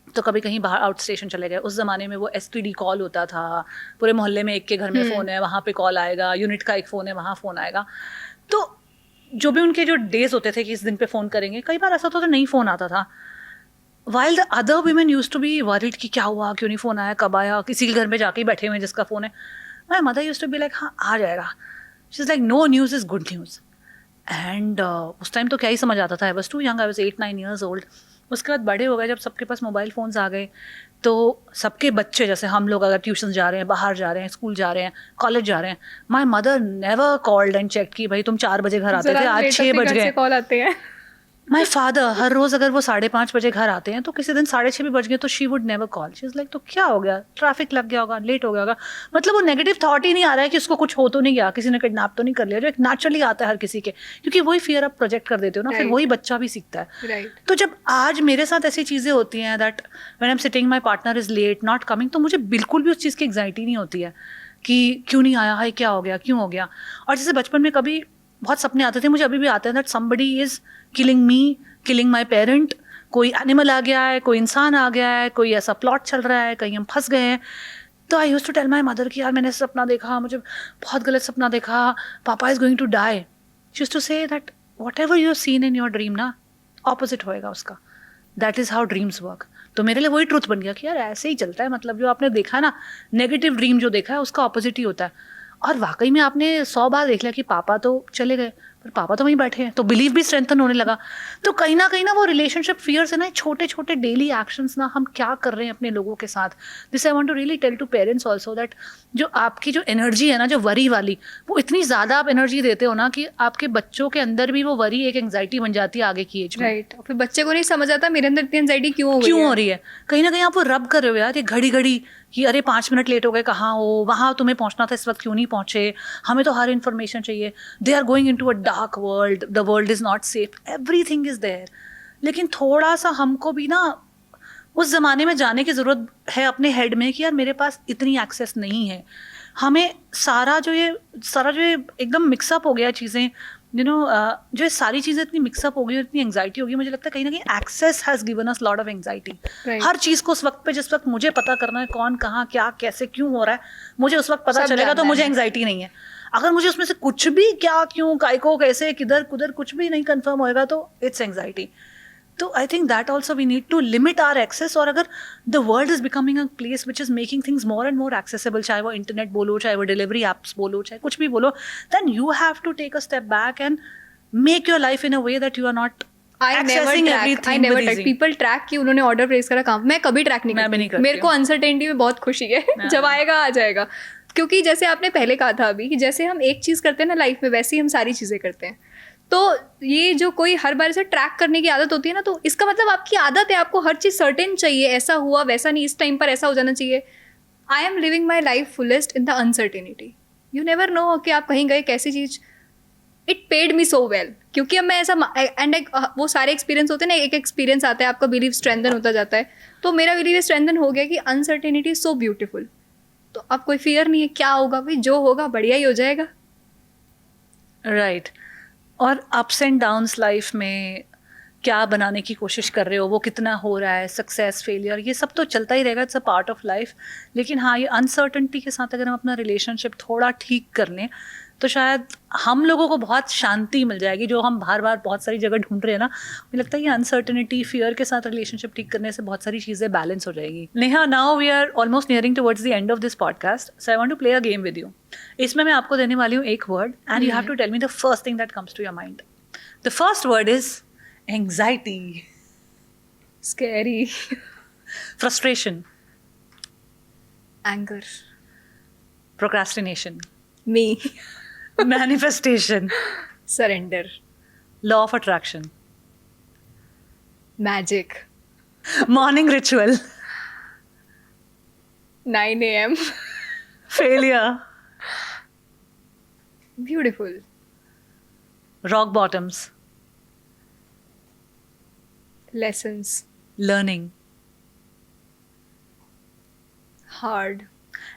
S1: तो कभी कहीं बाहर आउट स्टेशन चले गए। उस ज़माने में वो STD कॉल होता था, पूरे मोहल्ले में एक के घर में फ़ोन है, वहाँ पे कॉल आएगा, यूनिट का एक फ़ोन है, वहाँ फ़ोन आएगा। तो जो भी उनके जो डेज होते थे कि इस दिन पे फ़ोन करेंगे, कई बार ऐसा होता था नहीं फ़ोन आता था। While the other women use to be worried कि क्या हुआ, क्यों नहीं फ़ोन आया, कब आया, किसी के घर में जाके ही बैठे हुए हैं जिसका फ़ोन है। My mother use to be like हाँ आ जाएगा। She is like no news is good news. And उस टाइम तो क्या ही समझ आता था, I was too young, I was 8-9 years old। उसके बाद बड़े हो गए, जब सबके पास मोबाइल फ़ोन्स आ गए, तो सबके बच्चे, जैसे हम लोग अगर ट्यूशन जा रहे हैं, बाहर जा रहे हैं, स्कूल जा रहे हैं, कॉलेज जा रहे हैं, my mother never called and check कि भाई तुम 4 बजे घर आते थे, आज 6 बज गए।
S2: कॉल आते हैं।
S1: माई फादर हर रोज़ अगर वो 5:30 बजे घर आते हैं तो किसी दिन 6:30 भी बज गए तो she would never call. She is like तो क्या हो गया, ट्रैफिक लग गया होगा, लेट हो गया होगा। मतलब वो नेगेटिव थॉट ही नहीं आ रहा है कि उसको कुछ हो तो नहीं गया, किसी ने किडनैप तो नहीं कर लिया, जो एक नेचुरली आता है हर किसी के, क्योंकि वही फियर आप प्रोजेक्ट कर देते हो ना, फिर
S2: Right.
S1: वही बच्चा भी सीखता है।
S2: राइट।
S1: तो जब आज मेरे साथ ऐसी चीज़ें होती हैं that when I am sitting my partner is let not coming, तो मुझे बिल्कुल भी उस चीज़ की एंग्जाइटी नहीं होती है कि क्यों नहीं आया, हाय क्या हो गया, क्यों हो गया। और जैसे बचपन में कभी बहुत सपने आते थे, मुझे अभी भी आते हैं that somebody is killing me, killing my parent, कोई एनिमल आ गया है, कोई इंसान आ गया है, कोई ऐसा प्लॉट चल रहा है, कहीं हम फंस गए हैं। तो I use to tell my mother कि यार मैंने सपना देखा, मुझे बहुत गलत सपना देखा, पापा is going to die. She used to say that whatever you have seen in your dream ना, ऑपोजिट होएगा उसका। That is how dreams work. तो मेरे लिए वही ट्रुथ बन गया कि यार ऐसे ही चलता है, मतलब जो आपने देखा ना, नेगेटिव ड्रीम जो देखा है उसका ऑपोजिट ही होता है। और वाकई में आपने 100 बार देख लिया कि पापा तो चले गए पर पापा तो वहीं बैठे हैं, तो बिलीव भी स्ट्रेंथन होने लगा। तो कहीं ना वो रिलेशनशिप फियर से ना, छोटे छोटे डेली एक्शंस ना, हम क्या कर रहे हैं अपने लोगों के साथ, this I want to really tell to parents also that जो आपकी जो एनर्जी है ना, जो वरी वाली, वो इतनी ज़्यादा आप एनर्जी देते हो ना कि आपके बच्चों के अंदर भी वो वरी एक एंग्जाइटी बन जाती है आगे की एज में।
S2: राइट। फिर बच्चे को नहीं समझ आता मेरे अंदर इतनी एंजाइटी क्यों हो
S1: क्यों हो रही है। कहीं ना कहीं आप वो रब कर रहे हो यार, ये घड़ी घड़ी कि अरे 5 मिनट लेट हो गए, कहाँ हो, वहाँ तुम्हें पहुँचना था, इस वक्त क्यों नहीं पहुँचे, हमें तो हर इन्फॉर्मेशन चाहिए। They are going into a dark world, the world is not safe, everything is there. लेकिन थोड़ा सा हमको भी ना उस ज़माने में जाने की ज़रूरत है अपने हेड में कि यार मेरे पास इतनी एक्सेस नहीं है। हमें सारा जो ये एकदम मिक्सअप हो गया चीज़ें, यू नो, जो ये सारी चीज़ें इतनी मिक्सअप हो गई, इतनी एंग्जाइटी हो गई, मुझे लगता है कहीं ना कहीं access has given us lot of anxiety.
S2: Right.
S1: हर चीज़ को उस वक्त पे, जिस वक्त मुझे पता करना है कौन कहाँ क्या कैसे क्यों हो रहा है, मुझे उस वक्त पता
S2: सब
S1: चलेगा तो
S2: जानना
S1: मुझे
S2: है।
S1: एंग्जाइटी नहीं है। अगर मुझे उसमें से कुछ भी क्या क्यों काय को कैसे किधर कुधर कुछ भी नहीं कंफर्म होएगा तो इट्स एंग्जाइटी। तो I think that also we need to limit our access. और अगर the world is becoming a place which is making things more and more accessible, चाहे वो इंटरनेट बोलो, चाहे वो डिलीवरी एप्स बोलो, चाहे कुछ भी बोलो, then you have to take a step back and make your life in a way that you are not accessing everything with easy.
S2: People track कि उन्होंने ऑर्डर प्लेस करा काम, मैं कभी ट्रैक नहीं
S1: मैं भी नहीं
S2: करती।
S1: करती
S2: मेरे को अनसर्टेनिटी में बहुत खुशी है जब आएगा आ जाएगा। क्योंकि जैसे आपने पहले कहा था अभी कि जैसे हम एक चीज़ करते हैं ना लाइफ में, वैसे ही हम सारी चीज़ें करते हैं। तो ये जो कोई हर बार से ट्रैक करने की आदत होती है ना, तो इसका मतलब आपकी आदत है, आपको हर चीज़ सर्टेन चाहिए, ऐसा हुआ वैसा नहीं, इस टाइम पर ऐसा हो जाना चाहिए। I am living my life fullest in the uncertainty. You never know कि आप कहीं गए, कैसी चीज़, it paid me so well. क्योंकि अब मैं ऐसा एंड वो सारे एक्सपीरियंस होते हैं ना, एक एक्सपीरियंस आता है, आपका बिलीव स्ट्रेंथन होता जाता है। तो मेरा बिलीव स्ट्रेंथन हो गया कि अनसर्टेनिटी इज सो ब्यूटीफुल। तो अब कोई फियर नहीं है, क्या होगा भाई, जो होगा बढ़िया ही हो जाएगा।
S1: राइट। और अप्स एंड डाउन्स लाइफ में क्या बनाने की कोशिश कर रहे हो, वो कितना हो रहा है, सक्सेस फेलियर, ये सब तो चलता ही रहेगा, it's a part of life. लेकिन हाँ, ये अनसर्टनिटी के साथ अगर हम अपना रिलेशनशिप थोड़ा ठीक कर लें तो शायद हम लोगों को बहुत शांति मिल जाएगी, जो हम बार बार बहुत सारी जगह ढूंढ रहे हैं ना। मुझे लगता है ये अनसर्टनिटी, फियर के साथ रिलेशनशिप ठीक करने से बहुत सारी चीज़ें बैलेंस हो जाएगी। Neha, now we are almost nearing towards the end of this podcast, so I want to play a game with you. इसमें मैं आपको देने वाली हूँ एक word and you have to tell me the first thing that comes to your mind. The first word is anxiety,
S2: scary,
S1: frustration,
S2: anger,
S1: procrastination,
S2: me,
S1: manifestation,
S2: surrender,
S1: law of attraction,
S2: magic,
S1: morning ritual,
S2: 9 AM,
S1: failure,
S2: beautiful,
S1: rock bottoms,
S2: lessons,
S1: learning.
S2: Hard.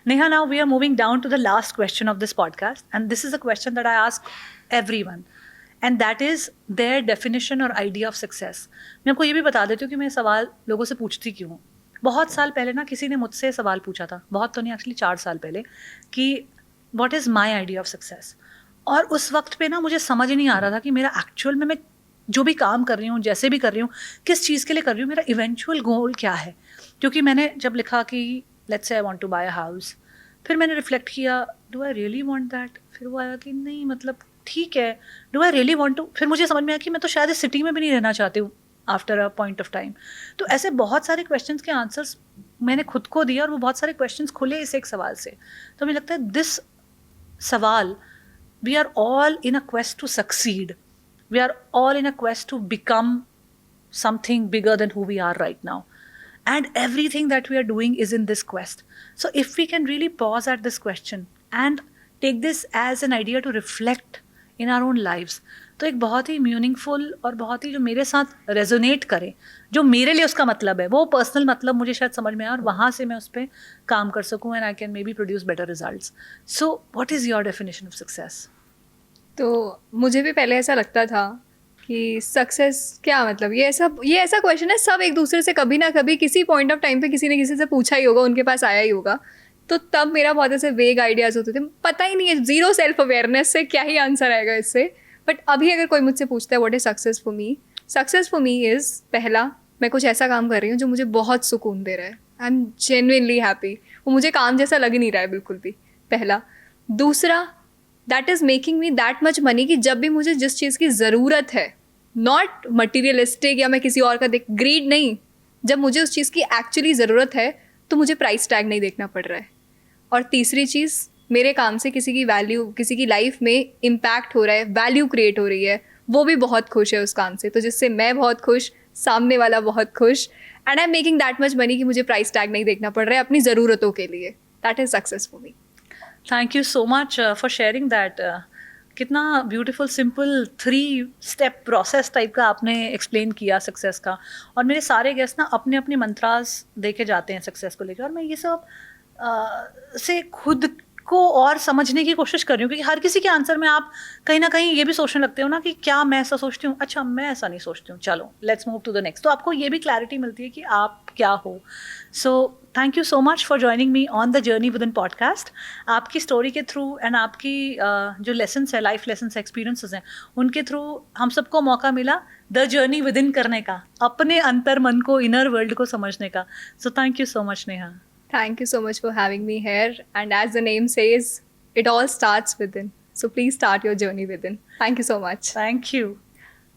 S1: Neha, now we are moving down to the last question of this podcast, and this is a question that I ask everyone, and that is their definition or idea of success. मैं आपको ये भी बता देती हूँ कि मैं सवाल लोगों से पूछती क्यों हूँ। बहुत साल पहले ना किसी ने मुझसे सवाल पूछा था, बहुत तो नहीं, एक्चुअली 4 साल पहले, कि what is my idea of success? और उस वक्त पे ना मुझे समझ नहीं आ रहा था कि मेरा एक्चुअल में मैं जो भी काम कर रही हूँ, जैसे भी कर रही हूँ, किस चीज़ के लिए कर रही हूँ, मेरा इवेंचुअल गोल क्या है। क्योंकि मैंने जब लिखा कि let's say I want to buy a house, फिर मैंने रिफ्लेक्ट किया, do I really want that? फिर वो आया कि नहीं, मतलब ठीक है, do I really want to? फिर मुझे समझ में आया कि मैं तो शायद इस सिटी में भी नहीं रहना चाहती हूँ after a point of time. तो ऐसे बहुत सारे क्वेश्चंस के आंसर्स मैंने खुद को दिया, और वो बहुत सारे क्वेश्चंस खुले इस एक सवाल से। तो मुझे लगता है दिस सवाल, we are all in a quest to succeed, we are all in a quest to become something bigger than who we are right now, and everything that we are doing is in this quest. So if we can really pause at this question and take this as an idea to reflect in our own lives, तो एक बहुत ही meaningful और बहुत ही जो मेरे साथ resonate करे, जो मेरे लिए उसका मतलब है, वो पर्सनल मतलब मुझे शायद समझ में आए, और वहाँ से मैं उस पर काम कर सकूँ, and I can may be produce better results. So what is your definition of success?
S2: तो मुझे भी पहले ऐसा लगता था कि सक्सेस क्या मतलब, ये ऐसा क्वेश्चन है, सब एक दूसरे से कभी ना कभी किसी पॉइंट ऑफ टाइम पे किसी ने किसी से पूछा ही होगा, उनके पास आया ही होगा। तो तब मेरा बहुत ऐसे वेग आइडियाज होते थे, पता ही नहीं है, जीरो सेल्फ अवेयरनेस से क्या ही आंसर आएगा इससे। बट अभी अगर कोई मुझसे पूछता है what is success for me is, पहला, मैं कुछ ऐसा काम कर रही हूँ जो मुझे बहुत सुकून दे रहा है, आई एम जेन्युइनली हैप्पी, वो मुझे काम जैसा लग नहीं रहा है बिल्कुल भी, पहला। दूसरा, that is making me that much money कि जब भी मुझे जिस चीज़ की ज़रूरत है, नॉट मटीरियलिस्टिक या मैं किसी और का ग्रीड नहीं, जब मुझे उस चीज़ की एक्चुअली ज़रूरत है तो मुझे प्राइस टैग नहीं देखना पड़ रहा है। और तीसरी चीज़, मेरे काम से किसी की वैल्यू, किसी की लाइफ में इम्पैक्ट हो रहा है, वैल्यू क्रिएट हो रही है, वो भी बहुत खुश है उस काम से, तो जिससे मैं बहुत खुश, सामने वाला बहुत खुश, and I am making that much money कि मुझे प्राइस टैग नहीं देखना पड़ रहा है अपनी ज़रूरतों के लिए। That is success for me.
S1: Thank you so much for sharing that. कितना beautiful, simple 3 step process type का आपने एक्सप्लेन किया सक्सेस का। और मेरे सारे गेस्ट ना अपने अपने मंत्रास देके जाते हैं सक्सेस को लेकर, और मैं ये सब से खुद को और समझने की कोशिश कर रही हूँ, क्योंकि हर किसी के आंसर में आप कहीं ना कहीं ये भी सोचने लगते हो ना कि क्या मैं ऐसा सोचती हूँ, अच्छा मैं ऐसा नहीं सोचती हूँ, चलो let's move to the next. तो आपको ये भी क्लैरिटी मिलती है कि आप क्या हो। So thank you so much for joining me on the journey with in podcast. आपकी स्टोरी के थ्रू एंड आपकी जो लेसन्स है, लाइफ लेसन्स, एक्सपीरियंसेस हैं, उनके थ्रू हम सबको मौका मिला द जर्नी विद इन करने का, अपने अंतर मन को, इनर वर्ल्ड को समझने का। So thank you so much Neha.
S2: Thank you so much for having me here. And as the name says, it all starts within. So please start your journey within. Thank you so much.
S1: Thank you.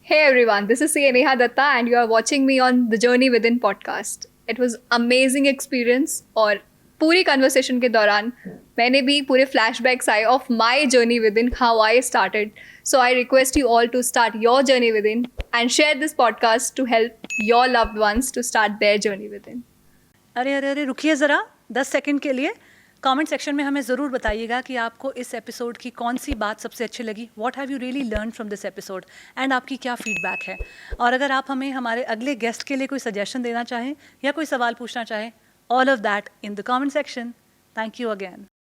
S2: Hey everyone, this is CA Neha Datta and you are watching me on the Journey Within podcast. It was amazing experience और पूरी conversation के दौरान मैंने भी पूरे flashbacks आए of my journey within, how I started. So I request you all to start your journey within and share this podcast to help your loved ones to start their journey within.
S1: अरे रुकिए ज़रा 10 second के लिए। Comment section में हमें ज़रूर बताइएगा कि आपको इस एपिसोड की कौन सी बात सबसे अच्छी लगी, what have you really learn from this episode, and आपकी क्या फीडबैक है। और अगर आप हमें हमारे अगले गेस्ट के लिए कोई सजेशन देना चाहें या कोई सवाल पूछना चाहें, all of that in the comment section. Thank you again.